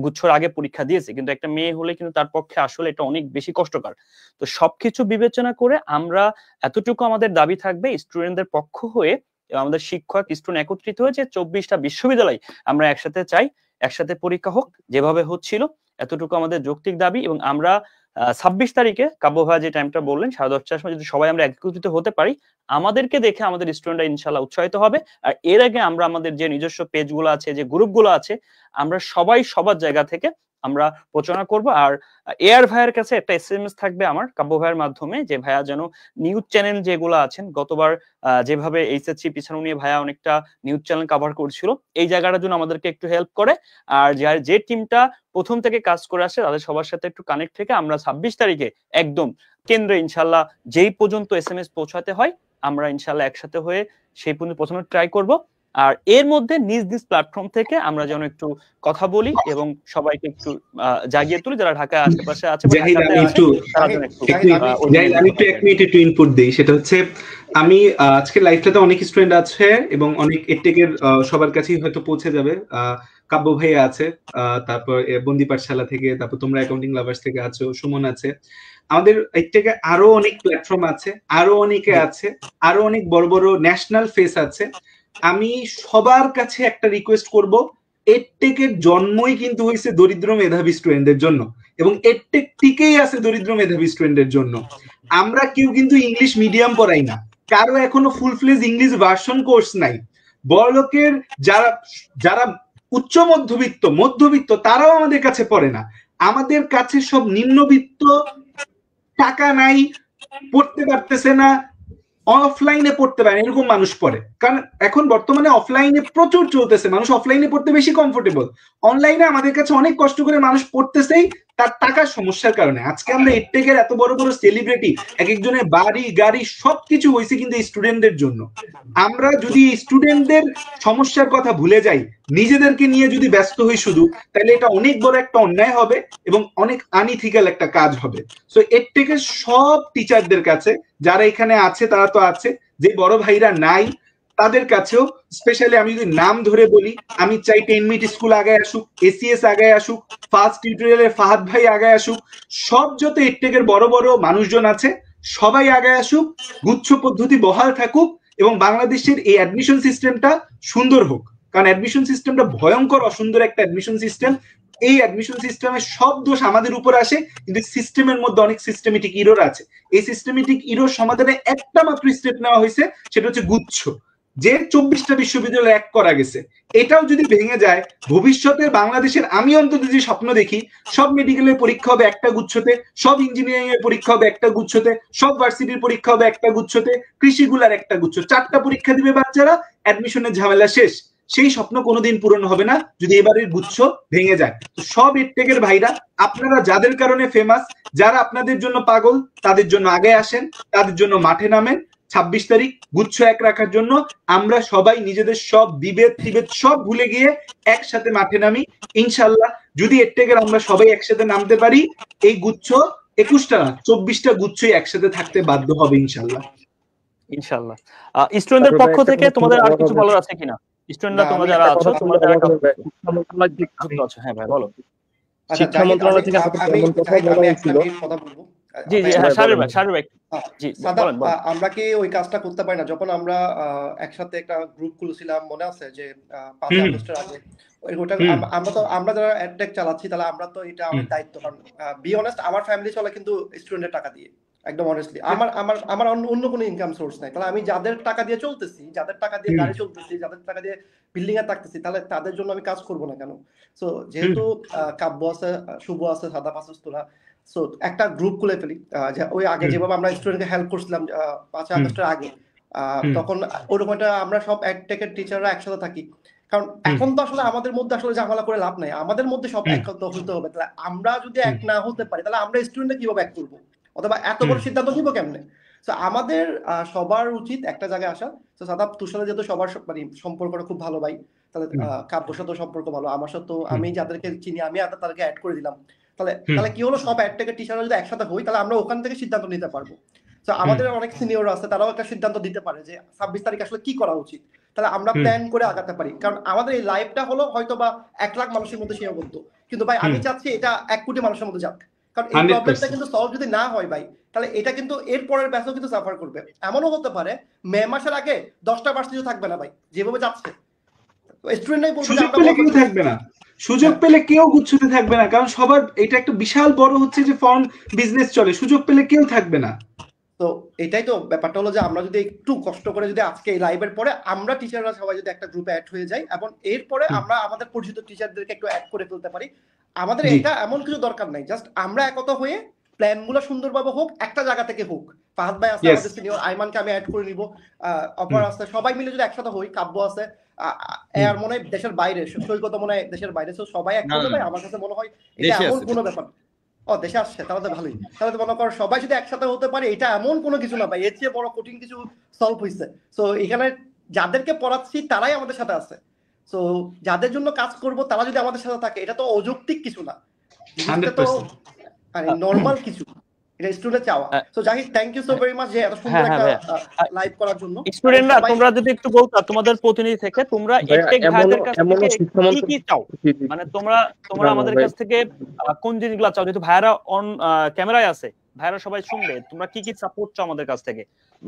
গুচ্ছর আগে পরীক্ষা দিয়েছি। কিন্তু একটা মেয়ে হলে কিন্তু তার পক্ষে আসলে এটা অনেক বেশি কষ্টকর। তো সবকিছু বিবেচনা করে আমরা এতটুকু আমাদের দাবি থাকবে স্টুডেন্টদের পক্ষ হয়ে, আমাদের শিক্ষক স্টুডেন্ট একত্রিত হয়ে যে 24টা বিশ্ববিদ্যালয় আমরা একসাথে চাই, একসাথে পরীক্ষা হোক যেভাবে হচ্ছিল, এতটুকু আমাদের যৌক্তিক দাবি। এবং আমরা 26 তারিখে কাব্য ভাই যে টাইমটা বললেন 10:30টার সময়, যদি সবাই আমরা একত্রিত হতে পারি, আমাদেরকে দেখে আমাদের স্টুডেন্টরা ইনশাল্লাহ উৎসাহিত হবে। আর এর আগে আমরা আমাদের যে নিজস্ব পেজগুলো আছে, যে গ্রুপগুলো আছে, আমরা সবাই সবার জায়গা থেকে আমরা প্রচারণা করব। আর এআর ভাইয়ের কাছে একটা এসএমএস থাকবে আমার কাব্য ভাইয়ের মাধ্যমে, যে ভাইয়া যেন নিউজ চ্যানেল যেগুলো আছেন, গতবার যেভাবে এইচএসসি পিছানো নিয়ে ভাইয়া অনেকটা নিউজ চ্যানেল কভার করছিল, এই জায়গাটার জন্য আমাদেরকে একটু হেল্প করে। আর যে টিমটা প্রথম থেকে কাজ করে আসে তাদের সবার সাথে একটু কানেক্ট থেকে আমরা 26 তারিখে একদম কেন্দ্রে ইনশাল্লাহ যেই পর্যন্ত এসএমএস পৌঁছাতে হয় আমরা ইনশাল্লাহ একসাথে হয়ে সেই পর্যন্ত প্রথমে ট্রাই করব। আর এর মধ্যে নিজ নিজ প্ল্যাটফর্ম থেকে আমরা যেন একটু কথা বলি এবং সবাইকে একটু জাগিয়ে তুলি, যারা ঢাকায় আশেপাশে আছে। আমি একটু 1 মিনিট একটু ইনপুট দেই, সেটা হচ্ছে আমি আজকে লাইভটাতে অনেক স্টুডেন্ট আছে এবং অনেক এডটেকের সবার কাছেই হয়তো পৌঁছে যাবে। কাব্য ভাই আছে, তারপর বন্দি পাঠশালা থেকে, তারপর তোমরা অ্যাকাউন্টিং লাভার্স থেকে আছো, সুমন আছে, আমাদের এডটেকে আরো অনেক প্ল্যাটফর্ম আছে, আরো অনেকে আছে, আরো অনেক বড় বড় ন্যাশনাল ফেস আছে। আমি সবার কাছে একটা রিকোয়েস্ট করব, এডটেকের জন্মই কিন্তু হয়েছে দরিদ্র মেধাবী স্টুডেন্টদের জন্য, এবং এডটেক টিকেই আছে দরিদ্র মেধাবী স্টুডেন্টদের জন্য। আমরা কেউ কিন্তু ইংলিশ মিডিয়াম পড়াই না, কারো এখনো ফুল ফ্লেজ ইংলিশ ভার্সন কোর্স নাই। বড়লোকের যারা উচ্চ মধ্যবিত্ত তারাও আমাদের কাছে পড়ে না। আমাদের কাছে সব নিম্নবিত্ত, টাকা নাই, পড়তে পারতেছে না, অফলাইনে পড়তে পারে এরকম মানুষ পড়ে। কারণ এখন বর্তমানে অফলাইনে প্রচুর চলতেছে, মানুষ অফলাইনে পড়তে বেশি কমফোর্টেবল। অনলাইনে আমাদের কাছে অনেক কষ্ট করে মানুষ পড়তেছেই, তার টাকার সমস্যার কারণে। আজকে আমরা এডটেকের এত বড় বড় সেলিব্রিটি, এক একজনের বাড়ি গাড়ি সবকিছু হয়েছে কিন্তু স্টুডেন্টদের জন্য। আমরা যদি স্টুডেন্টদের সমস্যার কথা ভুলে যাই, নিজেদেরকে নিয়ে যদি ব্যস্ত হই শুধু, তাহলে এটা অনেক বড় একটা অন্যায় হবে এবং অনেক আনইথিক্যাল একটা কাজ হবে। সো এডটেকের সব টিচারদের কাছে, যারা এখানে আছে তারা তো আছে, যে বড় ভাইরা নাই তাদের কাছেও স্পেশালি আমি যদি নাম ধরে বলি, আমি চাই 10 মিনিট স্কুল আগে আসুক, এসিএস আগে আসুক, ফার্স্ট টিউটোরিয়ালের ফাহাদ ভাই আগে আসুক, সব যত এডটেকের বড় বড় মানুষজন আছে সবাই আগে আসুক, গুচ্ছ পদ্ধতি বহাল থাকুক এবং বাংলাদেশের এই অ্যাডমিশন সিস্টেমটা সুন্দর হোক। কারণ অ্যাডমিশন সিস্টেমটা ভয়ঙ্কর অসুন্দর একটা অ্যাডমিশন সিস্টেম। এই অ্যাডমিশন সিস্টেমের সব দোষ আমাদের উপর আসে, কিন্তু সিস্টেমের মধ্যে অনেক সিস্টেমেটিক ইরর আছে। এই সিস্টেমেটিক ইরর সমাধানে একটা মাত্র স্টেপ নেওয়া হয়েছে, সেটা হচ্ছে গুচ্ছ, যে 24টা বিশ্ববিদ্যালয় এক করা গেছে। এটাও যদি ভেঙে যায়, ভবিষ্যতে বাংলাদেশের, আমি অন্তত যে স্বপ্ন দেখি, সব মেডিকেলের পরীক্ষা হবে একটা গুচ্ছতে, সব ইঞ্জিনিয়ারিং এর পরীক্ষা হবে একটা গুচ্ছতে, সব ভার্সিটির পরীক্ষা হবে একটা গুচ্ছতে, কৃষিগুলার একটা গুচ্ছ, 4টা পরীক্ষা দিবে বাচ্চারা, অ্যাডমিশনের ঝামেলা শেষ। সেই স্বপ্ন কোনোদিন পূরণ হবে না যদি এবারের গুচ্ছ ভেঙে যায়। তো সব এডটেকের ভাইরা, আপনারা যাদের কারণে ফেমাস, যারা আপনাদের জন্য পাগল, তাদের জন্য আগে আসেন, তাদের জন্য মাঠে নামেন। 26 তারিখ গুচ্ছ এক রাখার জন্য আমরা সবাই নিজেদের সব বিভেদ টিভেদ সব ভুলে গিয়ে একসাথে মাঠে নামি। ইনশাল্লাহ যদি এডটেকের আমরা সবাই একসাথে নামতে পারি, এই গুচ্ছ 21টা না 24টা গুচ্ছই একসাথে থাকতে বাধ্য হবে ইনশাল্লাহ। ইনশাআল্লাহ। স্টুডেন্টদের পক্ষ থেকে তোমাদের আর কিছু বলার আছে কিনা? স্টুডেন্টরা তোমরা যারা আছো, তোমরা যারা আছো, হ্যাঁ ভাই বলো। শিক্ষা মন্ত্রণালয় থেকে আমি একটা কথা বলবো। জি জি, হ্যাঁ শারীর ভাই, শারীর ভাই জি বলেন। আমরা কি ওই কাজটা করতে পারি না? যখন আমরা একসাথে একটা গ্রুপ খুলেছিলাম, মনে আছে যে 5 আগস্টের আগে, আমরা যারা অ্যাডটেক চালাচ্ছি, তাহলে আমরা তো এটা আমাদের দায়িত্ব। কারণ বি অনেস্ট, আমার ফ্যামিলি চলে কিন্তু স্টুডেন্টের টাকা দিয়ে, একদম অনেস্টলি। আমার অন্য কোনো ইনকাম সোর্স নাই। তাহলে আমি যাদের টাকা দিয়ে চলতেছি, যাদের টাকা দিয়ে গাড়ি চলতেছি, যাদের টাকা দিয়ে বিল্ডিং এ থাকতেছি, তাহলে তাদের জন্য আমি কাজ করবো না কেন? সো যেহেতু কাব্য আছে, শুভ আছে, সাদাব আছে, তোরা, সো একটা গ্রুপ খুলে ফেলি। ওই আগে যেভাবে আমরা স্টুডেন্টকে হেল্প করছিলাম 5 আগস্টের আগে, তখন ওরকম একটা আমরা সব অ্যাডটেকের টিচাররা একসাথে থাকি। কারণ এখন তো আসলে আমাদের মধ্যে আসলে ঝামেলা করে লাভ নাই, আমাদের মধ্যে সব এক হতে হবে। তাহলে আমরা যদি এক না হতে পারি, তাহলে আমরা স্টুডেন্টরা কিভাবে এক করবো, অথবা এত বড় সিদ্ধান্ত নিব কেমনে? তো আমাদের সবার উচিত একটা জায়গায় আসা। তো সাদাব, তোর সাথে যেহেতু সবার মানে সম্পর্কটা খুব ভালো ভাই, তাহলে কাব্যর সাথেও সম্পর্ক ভালো, আমার সাথেও, আমি যাদেরকে চিনি আমি তাদেরকে অ্যাড করে দিলাম। তাহলে কি হলো, সব অ্যাডটেকের টিচাররা যদি একসাথে হই, তাহলে আমরা ওখান থেকে সিদ্ধান্ত নিতে পারবো। তো আমাদের অনেক সিনিয়র আছে, তারাও একটা সিদ্ধান্ত দিতে পারে যে 26 তারিখ আসলে কি করা উচিত। তাহলে আমরা প্ল্যান করে আগাতে পারি। কারণ আমাদের এই লাইফটা হলো হয়তো বা 1 লাখ মানুষের মধ্যে সীমাবদ্ধ, কিন্তু ভাই আমি চাচ্ছি এটা 1 কোটি মানুষের মধ্যে যাক। কারণ এই প্রবলেমটা কিন্তু সলভ যদি না হয় ভাই, তাহলে এটা কিন্তু এর পরের ব্যাচও কিন্তু সাফার করবে। এমনও হতে পারে মে মাসের আগে 10টা ভার্সিটি থাকবে না ভাই, যেভাবে যাচ্ছে। স্টুডেন্টরাই বলবে যে আমরা কেউ থাকবে না, সুযোগ পেলে কেউ গুচ্ছতে থাকবে না, কারণ সবার এটা একটা বিশাল বড় হচ্ছে যে ফর্ম বিজনেস চলে, সুযোগ পেলে কেউ থাকবে না। তো এটাই তো ব্যাপারটা হলো যে আমরা যদি একটু কষ্ট করে যদি আজকে এই লাইভের পরে আমরা টিচাররা সবাই যদি একটা গ্রুপে অ্যাড হয়ে যাই, এবং এরপরে আমরা আমাদের পরিচিত টিচারদেরকে একটু অ্যাড করে ফেলতে পারি। আমাদের এটা এমন কিছু দরকার নাই, জাস্ট আমরা একতা হয়ে প্ল্যানগুলো সুন্দরভাবে হোক, একটা জায়গা থেকে হোক। ফাহাদ ভাই আছে আমাদের সিনিয়র, আইমানকে আমি অ্যাড করে নিব, অপর আছে, সবাই মিলে যদি একসাথে হই, কাব্য আছে, আর মনে হয় দেশের বাইরে, সৈকত মনে হয় দেশের বাইরে, সবাই একসাথে ভাই আমার কাছে মনে হয় এটা এমন কোনো ব্যাপার। দেশে আসছে, তাহলে তো ভালোই। তাহলে তো মনে করো সবাই যদি একসাথে হতে পারে, এটা এমন কোনো কিছু না ভাই, এর চেয়ে বড় কঠিন কিছু সলভ হয়েছে। সো এখানে যাদেরকে পড়াচ্ছি তারাই আমাদের সাথে আছে। সো যাদের জন্য কাজ করব তারা যদি আমাদের সাথে থাকে, এটা তো অযৌক্তিক কিছু না, এটা তো মানে নরমাল কিছু, এটা স্টুডেন্ট চাওয়া। So Zahid, thank you so very much যে এত সুন্দর একটা লাইভ করার জন্য। স্টুডেন্টরা তোমরা যদি একটু বলতা তোমাদের প্রতিনিধি থেকে, তোমরা এডটেক ভাইদের কাছ থেকে কি কি চাও, মানে তোমরা আমাদের কাছ থেকে কোন জিনিসগুলো চাও? যেহেতু ভাইরা অন ক্যামেরায় আছে, ভাইরা সবাই শুনবে, তোমরা কি কি সাপোর্ট চাও আমাদের কাছ থেকে?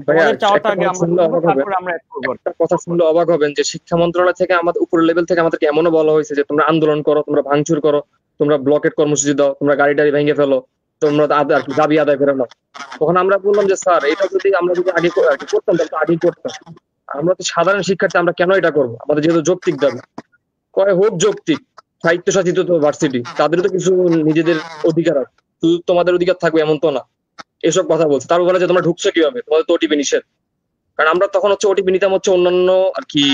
তোমাদের চাওয়াটা আগে আমরা তারপরে আমরা অ্যাড করব। একটা কথা শুনলে অবাক হবেন যে শিক্ষা মন্ত্রণালয় থেকে আমাদের উপর লেভেল থেকে আমাদেরকে এমনও বলা হয়েছে যে তোমরা আন্দোলন করো, তোমরা ভাঙচুর করো, তোমরা ব্লকেট কর্মসূচি দাও, তোমরা গাড়ি টাড়ি ভেঙে ফেলো, তোমরা দাবি আদায় করে নাও। তখন আমরা বললাম যে স্যার, এটা যদি আমরা যদি আগে করতাম তাহলে আগেই করতাম, আমরা তো সাধারণ শিক্ষার্থী, আমরা কেন এটা করবো? আমাদের যেহেতু যৌক্তিক দাবি, কয় হোক যৌক্তিক, সাহিত্যশাসিত তো ভার্সিটি, তাদের তো কিছু নিজেদের অধিকার আছে, শুধু তোমাদের অধিকার থাকবে এমন তো না। এসব কথা বলছে। তারপর বলে যে তোমরা ঢুকছো কিভাবে, তোমাদের তো ওটিপি নিষেধ। কারণ আমরা তখন হচ্ছে ওটিপি নিতাম হচ্ছে অন্যান্য আর কি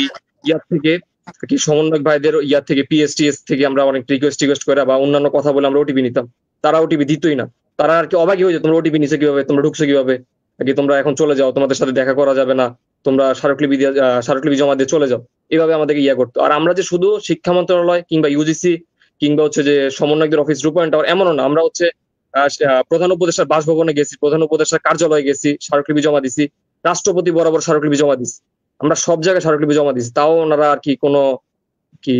ইয়ার থেকে, কি সমন্বয়ক ভাইদের ইয়ার থেকে, পিএসটিএস থেকে আমরা অনেক রিকোয়েস্ট করে বা অন্যান্য কথা বলে আমরা ওটিপি নিতাম। তারা ওটিপি দিতই না। তারা আর কি অবাকই হয়ে যায়, তোমরা ওটিপি নিছে কিভাবে, তোমরা ঢুকছো কিভাবে, কি তোমরা এখন চলে যাও, তোমাদের সাথে দেখা করা যাবে না, তোমরা স্মারকলিপি জমা দিয়ে চলে যাও, এভাবে আমাদেরকে ইয়া করতো। আর আমরা যে শুধু শিক্ষা মন্ত্রণালয় কিংবা ইউজিসি কিংবা হচ্ছে যে সমন্বয়কদের অফিস রূপায়ণ টাওয়ার এমনও না, আমরা হচ্ছে প্রধান উপদেষ্টার বাসভবনে গেছি, প্রধান উপদেষ্টার কার্যালয়ে গেছি, স্মারকলিপি জমা দিছি, রাষ্ট্রপতি বরাবর স্মারকলিপি জমা দিছি, আমরা সব জায়গায় স্মারকলিপি জমা দিছি, তাও ওনারা আর কি কোনো কি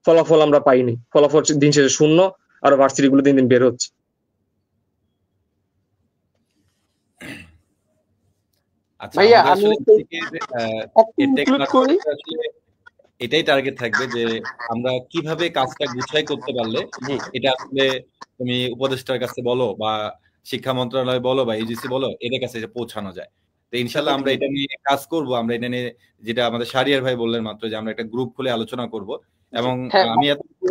ফলাফল আমরা পাইনি। ফলাফল দিন শেষে শূন্য, আর ভার্সিটি গুলো দিন দিন বের হচ্ছে। আচ্ছা, ভাইয়া আমাদের আমি আসলে একটু এটেক ইনক্লুড করি। আসলে এটাই টার্গেট থাকবে যে আমরা কিভাবে কাজটা গুছাই করতে পারলে জি এটা আসলে তুমি উপদেষ্টার কাছে বলো বা শিক্ষা মন্ত্রণালয় বলো বা ইউজিসি বলো, এদের কাছে যে পৌঁছানো যায়। তো ইনশাল্লাহ আমরা এটা নিয়ে কাজ করব। আমরা এটা নিয়ে, যেটা আমাদের শাহরিয়ার ভাই বললেন মাত্র, যে আমরা একটা গ্রুপ খুলে আলোচনা করব। এবং হ্যাঁ আমি এতটুকু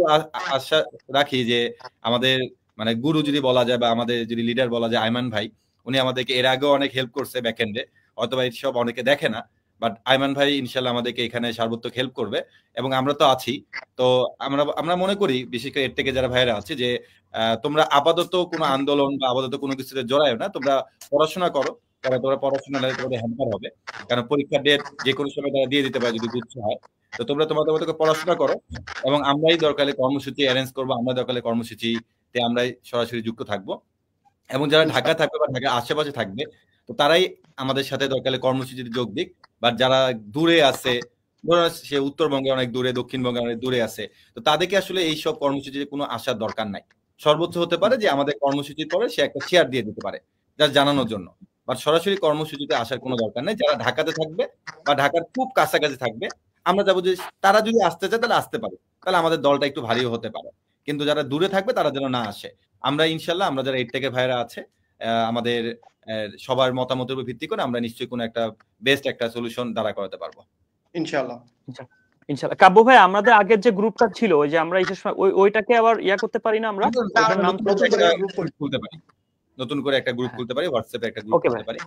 আশা রাখি যে আমাদের মানে গুরু যদি বলা যায় বা আমাদের যদি লিডার বলা যায় আইমান ভাই, উনি আমাদেরকে এর আগেও অনেক হেল্প করছে ব্যাকএন্ডে, অথবা এইসব অনেকে দেখে না, বাট আইমান ভাই ইনশাল্লাহ আমাদেরকে এখানে সার্বত্রিক হেল্প করবে এবং আমরা তো আছি। তো আমরা মনে করি বিশেষ করে এর থেকে যারা ভাইরা আছে যে তোমরা আপাতত কোনো আন্দোলন বা আপাতত কোনো কিছুতে জড়ায় না, তোমরা পড়াশোনা করো, কারণ তোমরা পড়াশোনা তোমাদের হ্যাম্পার হবে, কারণ পরীক্ষার ডেট যে কোনো সময় তারা দিয়ে দিতে পারে যদি গুচ্ছ হয়। তো তোমরা তোমাদের মতো পড়াশোনা করো এবং আমরাই দরকারে কর্মসূচি অ্যারেঞ্জ করবো, আমরা দরকারে কর্মসূচিতে আমরাই সরাসরি যুক্ত থাকবো। এবং যারা ঢাকা থাকবে বা ঢাকার আশেপাশে থাকবে, তো তারাই আমাদের সাথে দরকারে কর্মসূচিতে যোগ দিক। বাট যারা দূরে আছে, ধরো সে উত্তরবঙ্গে অনেক দূরে, দক্ষিণবঙ্গে অনেক দূরে আছে, তো তাদেরকে আসলে এইসব কর্মসূচিতে কোনো আসার দরকার নাই। সর্বোচ্চ হতে পারে যে আমাদের কর্মসূচির পরে সে একটা শেয়ার দিয়ে দিতে পারে যা জানানোর জন্য, বাট সরাসরি কর্মসূচিতে আসার কোনো দরকার নেই। যারা ঢাকাতে থাকবে বা ঢাকার খুব কাছাকাছি থাকবে, আমরা যাবো যে তারা যদি আসতে চায় তাহলে আসতে পারে, তাহলে আমাদের দলটা একটু ভারীও হতে পারে। কিন্তু যারা দূরে থাকবে তারা যেন না আসে। আমরা ইনশাল্লাহ, আমরা যারা এর থেকে ভাইরা আছে, আমাদের সবার মতামতের উপর ভিত্তি করে আমরা নিশ্চয়ই কোনো একটা বেস্ট একটা সলিউশন দাঁড়া করাতে পারবো ইনশাআল্লাহ। ইনশাআল্লাহ। কাব্য ভাই, আমাদের আগের যে গ্রুপটা ছিল, ওই যে আমরা ইসের সময় ওইটাকে আবার ইয়া করতে পারি না, আমরা ওটার নাম খুলতে পারি, নতুন করে একটা গ্রুপ খুলতে পারি, হোয়াটসঅ্যাপে একটা গ্রুপ খুলতে পারি,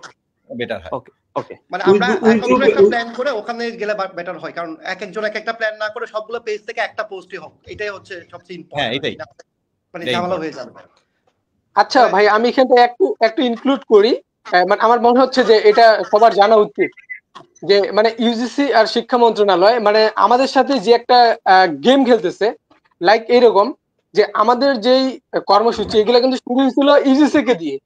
বেটার হয়। ওকে ওকে, মানে আমরা একটা প্ল্যান করে ওখানে গেলে বেটার হয়, কারণ এক একজন এক একটা প্ল্যান না করে সবগুলো পেজ থেকে একটা পোস্টই হোক, এটাই হচ্ছে সবচেয়ে ইম্পর্টেন্ট। হ্যাঁ, এটাই মানে ঝামেলা হয়ে যাবে। আচ্ছা ভাই, আমি এখানে একটু ইনক্লুড করি। মানে আমার মনে হচ্ছে যে এটা সবার জানা উচিত যে মানে ইউজিসি আর শিক্ষা মন্ত্রণালয় মানে আমাদের সাথে যে একটা গেম খেলতেছে, লাইক এইরকম যে আমাদের যেই কর্মসূচি এগুলো কিন্তু শুরু হয়েছিল ইউজিসি কে দিয়ে,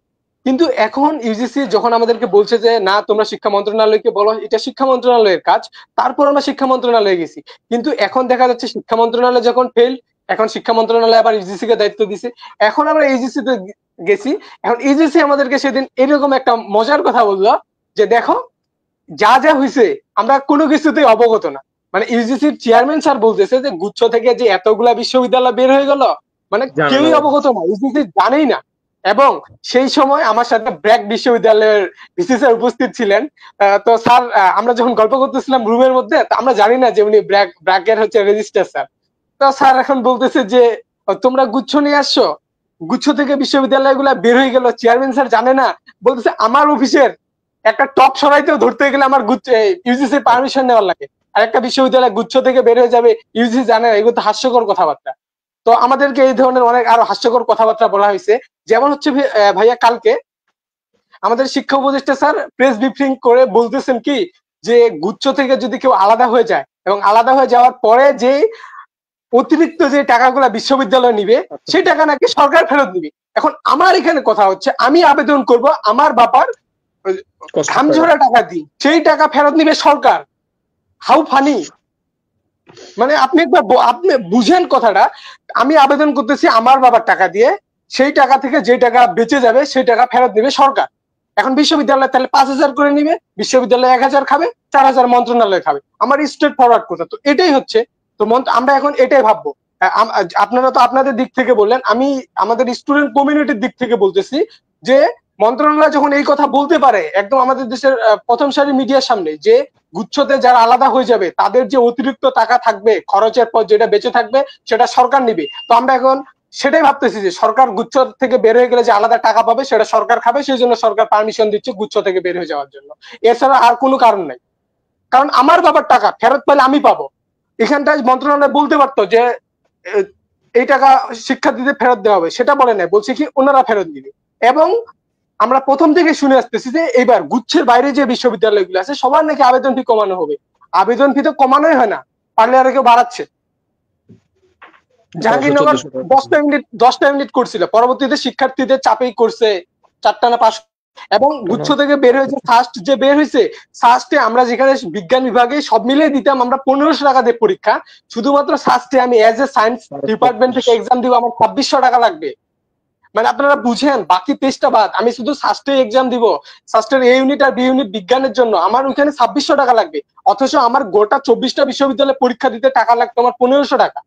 কিন্তু এখন ইউজিসি যখন আমাদেরকে বলছে যে না তোমরা শিক্ষা মন্ত্রণালয়কে বলো, এটা শিক্ষা মন্ত্রণালয়ের কাজ, তারপর আমরা শিক্ষা মন্ত্রণালয়ে গেছি। কিন্তু এখন দেখা যাচ্ছে শিক্ষা মন্ত্রণালয় যখন ফেল, এখন শিক্ষা মন্ত্রণালয় আবার ইউজিসি কে দায়িত্ব দিছে, এখন আমরা ইউজিসি তে গেছি। এখন ইউজিসি আমাদেরকে সেদিন এরকম একটা মজার কথা বললো যে দেখো যা যা হয়েছে আমরা কোনো কিছুতেই অবগত না। মানে ইউজিসির চেয়ারম্যান স্যার বলতেছে যে গুচ্ছ থেকে যে এতগুলা বিশ্ববিদ্যালয় বের হয়ে গেল, মানে কেউই অবগত না, ইউজিসি জানেই না। এবং সেই সময় আমার সাথে ব্র্যাক বিশ্ববিদ্যালয়ের ভিসি স্যার উপস্থিত ছিলেন। তো স্যার আমরা যখন গল্প করতেছিলাম রুমের মধ্যে, আমরা জানি না যে উনি ব্র্যাকের হচ্ছে রেজিস্ট্রার স্যার। তো স্যার এখন বলতেছে যে তোমরা গুচ্ছ নিয়ে আসছো, গুচ্ছ থেকে বিশ্ববিদ্যালয়গুলা বের হয়ে গেল, চেয়ারম্যান স্যার জানে না। বলতেছে আমার অফিসের একটা টপ সরাইতেও ধরতে গেলে আমার ইউজিসি পারমিশন নেওয়ার লাগে, আর একটা বিশ্ববিদ্যালয় গুচ্ছ থেকে বের হয়ে যাবে ইউজিসি জানে না। এগুলো তো হাস্যকর কথাবার্তা। তো আমাদেরকে এই ধরনের অনেক আরো হাস্যকর কথাবার্তা বলা হয়েছে। যেমন হচ্ছে ভাইয়া কালকে আমাদের শিক্ষা উপদেষ্টা স্যার প্রেস ব্রিফিং করে বলতেছেন কি যে গুচ্ছ থেকে যদি কেউ আলাদা হয়ে যায় এবং আলাদা হয়ে যাওয়ার পরে যে অতিরিক্ত যে টাকাগুলা বিশ্ববিদ্যালয় নিবে সেই টাকা নাকি সরকার ফেরত দিবে। এখন আমার এখানে কথা হচ্ছে আমি আবেদন করব আমার বাবার ঘামঝরা টাকা দিই, সেই টাকা ফেরত নিবে সরকার। How funny! মানে আপনি বুঝেন কথাটা। আমি আবেদন করতেছি আমার বাবার টাকা দিয়ে, সেই টাকা থেকে যে টাকা বেঁচে যাবে সেই টাকা ফেরত দিবে সরকার। এখন বিশ্ববিদ্যালয় তাহলে 5,000 করে নিবে, বিশ্ববিদ্যালয় 1,000 খাবে, 4,000 মন্ত্রণালয় খাবে। আমার স্ট্রেট ফরওয়ার্ড কথা তো এটাই হচ্ছে। তো আমরা এখন এটাই ভাববো। আপনারা তো আপনাদের দিক থেকে বললেন, আমি আমাদের স্টুডেন্ট কমিউনিটির দিক থেকে বলতেছি যে মন্ত্রণালয় যখন এই কথা বলতে পারে একদম আমাদের দেশের প্রথম সারি মিডিয়ার সামনে, যে গুচ্ছতে যারা আলাদা হয়ে যাবে তাদের যে অতিরিক্ত টাকা থাকবে খরচের পর যেটা বেঁচে থাকবে সেটা সরকার নিবে। তো আমরা এখন সেটাই ভাবতেছি যে সরকার গুচ্ছ থেকে বের হয়ে গেলে যে আলাদা টাকা পাবে সেটা সরকার খাবে, সেই জন্য সরকার পারমিশন দিচ্ছে গুচ্ছ থেকে বের হয়ে যাওয়ার জন্য। এছাড়া আর কোনো কারণ নাই। কারণ আমার বাবার টাকা ফেরত পেলে আমি পাবো। এখানটায় মন্ত্রণালয় বলতে পারতো যে এই টাকা শিক্ষার্থীদের ফেরত দেওয়া হবে, সেটা বলে নাই, বলছে কি ওনারা ফেরত দিবে। এবং আমরা প্রথম থেকে শুনে আসতেছি যে এবার গুচ্ছের বাইরে যে বিশ্ববিদ্যালয়গুলো আছে সবার নাকি আবেদন ফি কমানো হবে। আবেদন ফি তো কমানোই হয় না, পারলে আর কেউ বাড়াচ্ছে। জাহাঙ্গীরনগর 10টা ইউনিট করছিল, পরবর্তীতে শিক্ষার্থীদের চাপেই করছে 4টা না 5। এবং গুচ্ছ থেকে বের হয়েছে ফার্স্ট যে বের হয়েছে, ফার্স্টে আমরা যেখানে বিজ্ঞান বিভাগে সব মিলিয়ে দিতাম আমরা 1500 টাকা দিয়ে পরীক্ষা, শুধুমাত্র ফার্স্টে আমি এজ এ সায়েন্স ডিপার্টমেন্ট থেকে এক্সাম দিব আমার 2600 টাকা লাগবে। মানে আপনারা বুঝেন, বাকি 23টা বাদ, আমি শুধু ফার্স্টে এক্সাম দিব, ফার্স্টের এ ইউনিট আর বি ইউনিট বিজ্ঞানের জন্য আমার ওইখানে 2600 টাকা লাগবে। অথচ আমার গোটা 24টা বিশ্ববিদ্যালয়ে পরীক্ষা দিতে টাকা লাগতো আমার 1500 টাকা।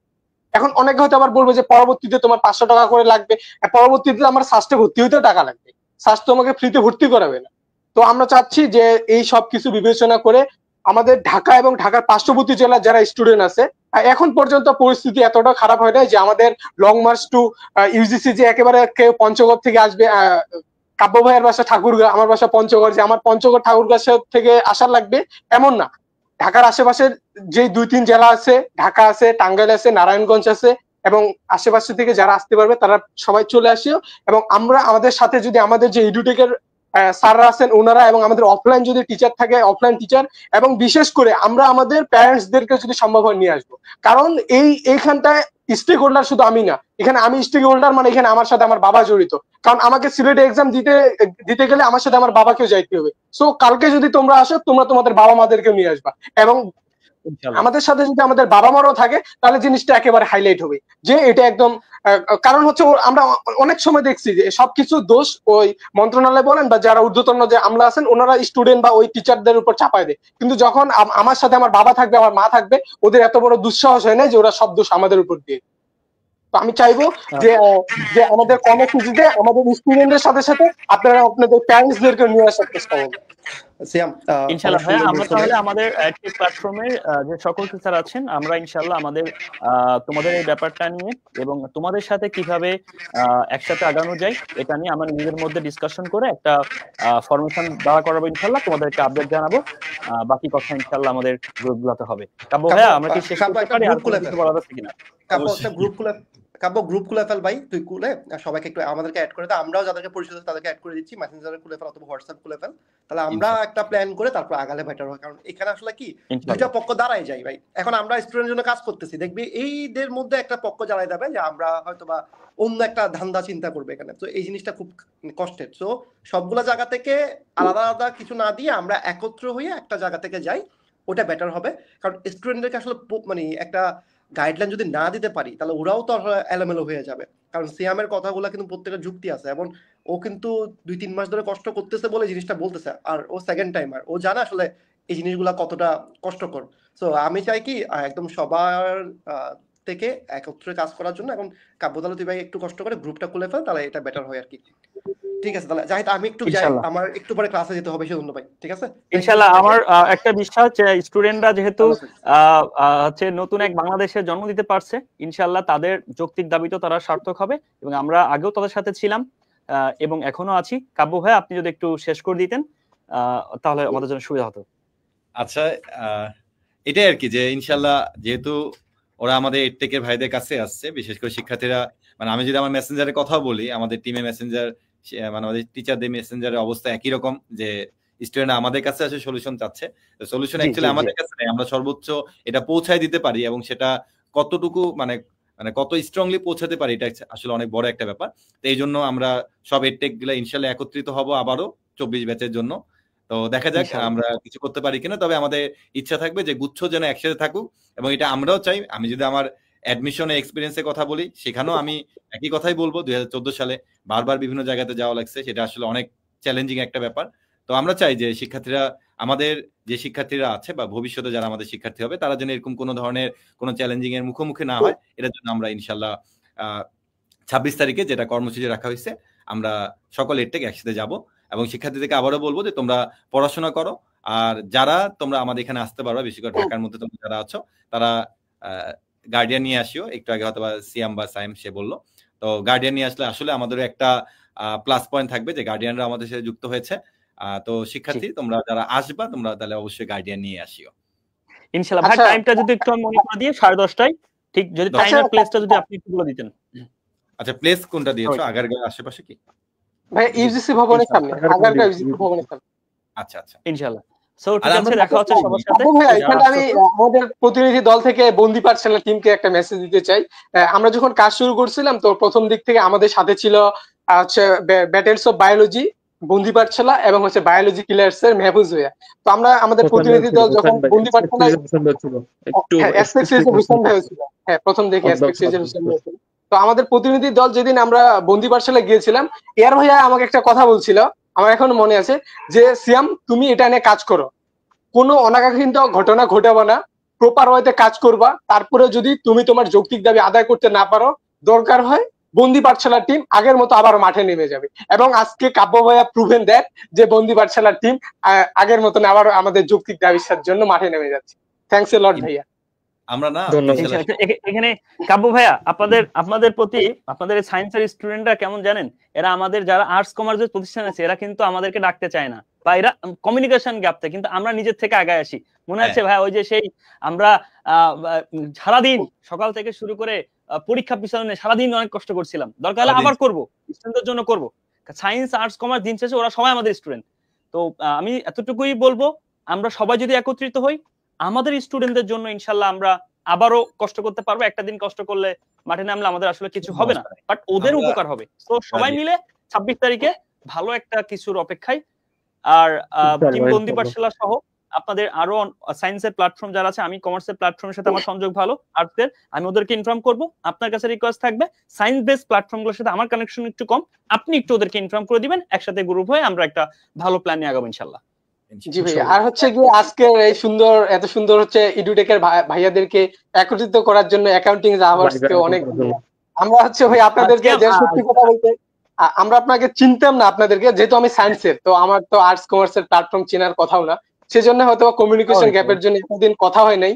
এখন অনেকে হয়তো আবার বলবে যে পরবর্তীতে তোমার 500 টাকা করে লাগবে, পরবর্তীতে আমার ফার্স্টে ভর্তি হইতে টাকা লাগবে, স্বাস্থ্য আমাকে ফ্রিতে ভর্তি করাবে না। তো আমরা চাচ্ছি যে এই সব কিছু বিবেচনা করে আমাদের ঢাকা এবং ঢাকার পার্শ্ববর্তী জেলার যারা স্টুডেন্ট আছে, এখন পর্যন্ত পরিস্থিতি এতটা খারাপ হয় না যে আমাদের লং মার্চ টু ইউজিসি যে একেবারে কেউ পঞ্চগড় থেকে আসবে, কাব্য ভাইয়ের বাসা ঠাকুরগাঁ, আমার বাসা পঞ্চগড়, যে আমার পঞ্চগড় ঠাকুরগাঁ থেকে আসার লাগবে এমন না। ঢাকার আশেপাশের যে 2-3 জেলা আছে, ঢাকা আছে, টাঙ্গাইল আছে, নারায়ণগঞ্জ আছে, এবং আশেপাশে থেকে যারা আসতে পারবে তারা সবাই চলে আসিও। এবং আমরা আমাদের সাথে যদি আমাদের যে এডুটেকের স্যাররা আছেন ওনারা, এবং আমাদের অফলাইন যদি টিচার থাকে অফলাইন টিচার, এবং বিশেষ করে আমরা আমাদের প্যারেন্টসদেরকে যদি সম্ভব হয় নিয়ে আসবো। কারণ এইখানটায় স্টেক হোল্ডার শুধু আমি না, এখানে আমি স্টেক হোল্ডার, মানে এখানে আমার সাথে আমার বাবা জড়িত। কারণ আমাকে সিলেটে এক্সাম দিতে গেলে আমার সাথে আমার বাবাকেও যাইতে হবে। সো কালকে যদি তোমরা আসো, তোমরা তোমাদের বাবা মাদেরকেও নিয়ে আসবা, এবং আমাদের সাথে যদি আমাদের বাবা মারাও থাকে তাহলে জিনিসটা একেবারে হাইলাইট হবে যে এটা একদম। কারণ হচ্ছে আমরা অনেক সময় দেখছি যে সবকিছু দোষ ওই মন্ত্রণালয় বলেন বা যারা ঊর্ধ্বতন যে আমলা আছেন ওনারা স্টুডেন্ট বা ওই টিচারদের উপর চাপায় দেয়, কিন্তু যখন আমার সাথে আমার বাবা থাকবে, আমার মা থাকবে, ওদের এত বড় দুঃসাহস হয় না যে ওরা সব দোষ আমাদের উপর দিয়ে। তো আমি চাইবো যে আমাদের কর্মসূচিতে আমাদের স্টুডেন্টদের সাথে সাথে আপনারা আপনাদের প্যারেন্টসদেরকে নিয়ে আসার চেষ্টা করবেন। ইনশাআল্লাহ ভাই, আমরা তাহলে আমাদের অ্যাক্টিভ প্ল্যাটফর্মের যে সকল টিচার আছেন, আমরা ইনশাআল্লাহ আমাদের তোমাদের এই ব্যাপারটা নিয়ে এবং তোমাদের সাথে কিভাবে একসাথে আগানো যায় এটা নিয়ে আমরা নিজেদের মধ্যে ডিসকাশন করে একটা ফরমেশন দাঁড়া করাবো। ইনশাআল্লাহ তোমাদেরকে আপডেট জানাবো। বাকি কথা ইনশাআল্লাহ আমাদের গ্রুপগুলোতে হবে। কাব্য ভাইয়া, আমরা কি শেষ করতে পারি? আর কিছু বলার আছে কিনা? গ্রুপ খুলে ফেল ভাই, তুই খুলে সবাইকে একটু আমাদেরকে অ্যাড করে দাও, আমরাও যাদেরকে পরিচিত তাদেরকে অ্যাড করে দিচ্ছি, মেসেঞ্জারে খুলে ফেল অথবা হোয়াটসঅ্যাপ খুলে ফেল, তাহলে আমরা একটা প্ল্যান করে তারপর আগালে বেটার হয়। কারণ এখানে আসলে কি দুইটা পক্ষ দাঁড়ায় যায় ভাই। এখন আমরা স্টুডেন্টের জন্য কাজ করতেছি, দেখবি এইদের মধ্যে একটা পক্ষ দাঁড়ায় যাবে যে আমরা হয়তোবা অন্য একটা ধান্দা চিন্তা করবে এখানে। তো এই জিনিসটা খুব কষ্টের। তো সবগুলা জায়গা থেকে আলাদা আলাদা কিছু না দিয়ে আমরা একত্র হয়ে একটা জায়গা থেকে যাই, ওটা বেটার হবে। কারণ স্টুডেন্টদেরকে আসলে মানে একটা গাইডলাইন যদি না দিতে পারি তাহলে ওরাও তো এলোমেলো হয়ে যাবে। কারণ সিয়ামের কথাগুলো কিন্তু প্রত্যেকটা যুক্তি আছে, এবং ও কিন্তু 2-3 মাস ধরে কষ্ট করতেছে বলে জিনিসটা বলতেছে, আর ও সেকেন্ড টাইমার, ও জানে আসলে এই জিনিসগুলা কতটা কষ্টকর। সো আমি চাই কি একদম সবার থেকে একত্রে কাজ করার জন্য। এখন কাব্যতালে তুই ভাই একটু কষ্ট করে গ্রুপটা খুলে ফেল, তাহলে এটা বেটার হয় আর কি। ঠিক আছে, তাহলে জাহিদ আমি একটু যাই, আমার একটু পরে ক্লাসে যেতে হবে সেজন্য ভাই। ঠিক আছে ইনশাআল্লাহ। আমার একটা বিশ্বাস যে স্টুডেন্টরা যেহেতু হচ্ছে নতুন এক বাংলাদেশের জন্ম দিতে পারছে, ইনশাআল্লাহ তাদের যৌক্তিক দাবি তো তারা সার্থক হবে, এবং আমরা আগেও তাদের সাথে ছিলাম এবং এখনো আছি। কাব্য ভাই, আপনি যদি একটু শেষ করে দিতেন তাহলে আমাদের জন্য সুবিধা হতো। আচ্ছা, এটাই আর কি যে ইনশাআল্লাহ যেহেতু ওরা আমাদের এডটেকের ভাইদের কাছে আসছে, বিশেষ করে শিক্ষার্থীরা, মানে আমি যদি আমার মেসেঞ্জারের কথা বলি, আমাদের টিমে মেসেঞ্জার মানে আমাদের টিচারদের মেসেঞ্জারের অবস্থা একই রকম, যে স্টুডেন্ট আমাদের কাছে আসে সলিউশন চাচ্ছে। সলিউশন অ্যাকচুয়ালি আমাদের কাছে নেই, আমরা সর্বোচ্চ এটা পৌঁছায় দিতে পারি, এবং সেটা কতটুকু মানে কত স্ট্রংলি পৌঁছাতে পারি এটা আসলে অনেক বড় একটা ব্যাপার। তো এই জন্য আমরা সব এডটেক গুলা ইনশাআল্লাহ একত্রিত হব আবারও 24 ব্যাচের জন্য। তো দেখা যাক আমরা কিছু করতে পারি কিনা, তবে আমাদের ইচ্ছা থাকবে যে গুচ্ছ যেন একসাথে থাকুক, এবং এটা আমরাও চাই। আমি যদি আমার অ্যাডমিশনে এক্সপিরিয়েন্সের কথা বলি, সেখানেও আমি একই কথাই বলবো, 2014 সালে বারবার বিভিন্ন জায়গাতে যাওয়া লাগছে, সেটা আসলে অনেক চ্যালেঞ্জিং একটা ব্যাপার। তো আমরা চাই যে শিক্ষার্থীরা, আমাদের যে শিক্ষার্থীরা আছে বা ভবিষ্যতে যারা আমাদের শিক্ষার্থী হবে, তারা যেন এরকম কোনো ধরনের কোনো চ্যালেঞ্জিং এর মুখোমুখি না হয়। এটার জন্য আমরা ইনশাল্লাহ 26 তারিখে যেটা কর্মসূচি রাখা হয়েছে, আমরা সকল এডটেক একসাথে যাব, এবং শিক্ষার্থীদেরকে আবারও বলবো যে তোমরা পড়াশোনা করো, আর যারা তোমরা আমাদের এখানে আসতে পারো, বিশেষ করে ঢাকার মধ্যে তোমরা যারা আছো, তারা গার্ডিয়ান নিয়ে আসিও। একটু আগে হয়তো সিয়াম বা সাইম সে বললো, তো গার্ডিয়ান নিয়ে আসলে আসলে আমাদের একটা প্লাস পয়েন্ট থাকবে যে গার্ডিয়ানরা আমাদের সাথে যুক্ত হয়েছে। তো শিক্ষার্থী তোমরা যারা আসবা, তোমরা তাহলে অবশ্যই গার্ডিয়ান নিয়ে আসিও ইনশাআল্লাহ। ভাই টাইমটা যদি একটু মনে করে দিয়ে 10:30টায় ঠিক যদি দশ। টাইমের প্লেসটা যদি আপনি একটু বলে দিতেন। আচ্ছা, প্লেস কোনটা দিয়েছো? আগারগাঁও আশেপাশে কি? ভাই ইউজিসি ভবনের সামনে, আগারগাঁও ইউজিসি ভবনের সামনে। আচ্ছা আচ্ছা। ইনশাআল্লাহ। সো আর ঠিক আছে, আমরা দেখা হচ্ছে সবার সাথে। আপু ভাই এখানে আমি আমাদের প্রতিনিধি দল থেকে বন্দি পাঠশালা টিমকে একটা মেসেজ দিতে চাই। আমরা যখন কাজ শুরু করছিলাম তো প্রথম দিক থেকে আমাদের সাথে ছিল হচ্ছে ব্যাটেলস অফ বায়োলজি বন্দি পাঠশালা এবং হচ্ছে বায়োলজি কিলার্স এর মেহফুজ ভাইয়া। তো আমরা আমাদের প্রতিনিধি দল যখন বন্দি পাঠশালায় হুসেন ভাই ছিল, হ্যাঁ প্রথম দেখে হুসেন ভাই ছিল। তো আমাদের প্রতিনিধি দল যেদিন আমরা বন্দি পাঠশালায় গিয়েছিলাম, এয়ার ভাইয়া আমাকে একটা কথা বলছিল, আমার এখনো মনে আছে, যে সিয়াম তুমি এটা নিয়ে কাজ করো, কোনো অনাকাঙ্ক্ষিত ঘটনা ঘটাবে না, প্রপার ওয়েতে কাজ করবা, তারপরে যদি তুমি তোমার যৌক্তিক দাবি আদায় করতে না পারো, দরকার হয় বন্দি পাঠশালার টিম আগের মতো আবার মাঠে নেমে যাবে। এবং আজকে কাব্য ভাইয়া প্রুভেন দ্যাট যে বন্দি পাঠশালার টিম আগের মতন আবার আমাদের যৌক্তিক দাবির জন্য মাঠে নেমে যাচ্ছে। থ্যাংকস এ লট ভাইয়া। আমরা না এখানে কাব্য ভাইয়া আপনাদের প্রতি, আপনাদের সায়েন্সের স্টুডেন্টরা কেমন জানেন, এরা আমাদের যারা আর্টস কমার্সের প্রতিষ্ঠান আছে এরা কিন্তু আমাদেরকে ডাকতে চায় না, বা এরা কমিউনিকেশন গ্যাপ থাকে, কিন্তু আমরা নিজের থেকে আগায় আসি। মনে আছে ভাই ওই যে সেই আমরা সারাদিন সকাল থেকে শুরু করে পরীক্ষা পিছনে সারাদিন অনেক কষ্ট করছিলাম, দরকার হলে আবার করবো, স্টুডেন্টদের জন্য করবো। সায়েন্স আর্টস কমার্স দিন শেষে ওরা সবাই আমাদের স্টুডেন্ট। তো আমি এতটুকুই বলবো, আমরা সবাই যদি একত্রিত হই আমাদের স্টুডেন্টদের জন্য ইনশাল্লাহ আমরা আবারও কষ্ট করতে পারবো। একটা দিন কষ্ট করলে মাঠে নামলে আমাদের আসলে কিছু হবে না, বাট ওদের উপকার হবে। তো সবাই মিলে 26 তারিখে ভালো একটা কিছুর অপেক্ষায়। আর টিম বন্দি পাঠশালা সহ আপনাদের আরো সায়েন্সের প্ল্যাটফর্ম যারা আছে, আমি কমার্সের প্ল্যাটফর্মের সাথে আমার সংযোগ ভালো, আর্টসের, আমি ওদেরকে ইনফর্ম করব। আপনার কাছে রিকোয়েস্ট থাকবে সায়েন্স বেস প্ল্যাটফর্মগুলোর সাথে আমার কানেকশন একটু কম, আপনি একটু ওদেরকে ইনফর্ম করে দিবেন, একসাথে গ্রুপ হয়ে আমরা একটা ভালো প্ল্যান নিয়ে আগাবো ইনশাআল্লাহ। জি ভাই, আর হচ্ছে কি আজকের এই এত সুন্দর হচ্ছে ইডুটেকের ভাইয়াদেরকে একত্রিত করার জন্য অ্যাকাউন্টিং জাভার্সকে অনেক আমরা হচ্ছে ভাই আপনাদেরকে যে সত্যি কথা বলতে আমরা আপনাকে চিনতাম না আপনাদেরকে, যেহেতু আমি সায়েন্সের, তো আমার তো আর্টস কমার্সের প্ল্যাটফর্ম চেনার কথাও না, সেজন্য হয়তো কমিউনিকেশন গ্যাপের জন্য এতদিন কথা হয় নাই।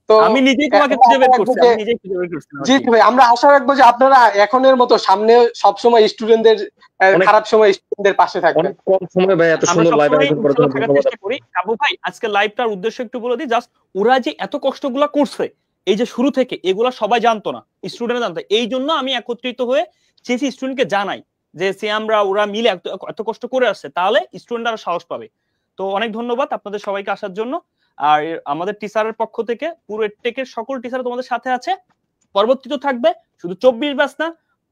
তো আমি নিজেই তোমাকে খুঁজে বের করছি, আমি নিজেই খুঁজে বের করছি। জি ভাই, আমরা আশা রাখবো যে আপনারা এখনের মতো সামনে সব সময় স্টুডেন্টদের খারাপ সময় স্টুডেন্টদের পাশে থাকবেন। অনেক কম সময় ভাই এত সুন্দর লাইভ আয়োজন করার জন্য ধন্যবাদ। কাবু ভাই আজকে লাইভটার উদ্দেশ্য একটু বলে দিই, জাস্ট ওরা যে এত কষ্টগুলো করছে এই যে শুরু থেকে, এগুলা সবাই জানতো না, স্টুডেন্টরা জানতো। এই জন্য আমি একত্রিত হয়ে চেয়েছি স্টুডেন্টকে জানাই যে সিয়ামরা ওরা মিলে এত কষ্ট করে আসছে, তাহলে স্টুডেন্টরা সাহস পাবে। তো অনেক ধন্যবাদ আপনাদের সবাইকে আসার জন্য। আর আমাদের টিচারের পক্ষ থেকে পুরো টেকের সকল টিচার তোমাদের সাথে আছে, পরবর্তীতে থাকবে, শুধু 24 ব্যাচ না,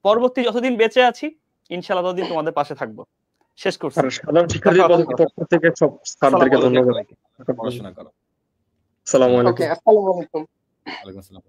পরবর্তী যতদিন বেঁচে আছি ইনশাআল্লাহ ততদিন তোমাদের পাশে থাকবো। শেষ করছি। সাধারণ শিক্ষার্থীদের পক্ষ থেকে সব স্যারদেরকে ধন্যবাদ। পড়াশোনা করো। আসসালামু আলাইকুম। ওকে, আসসালামু আলাইকুম। ওয়ালাইকুম আসসালাম।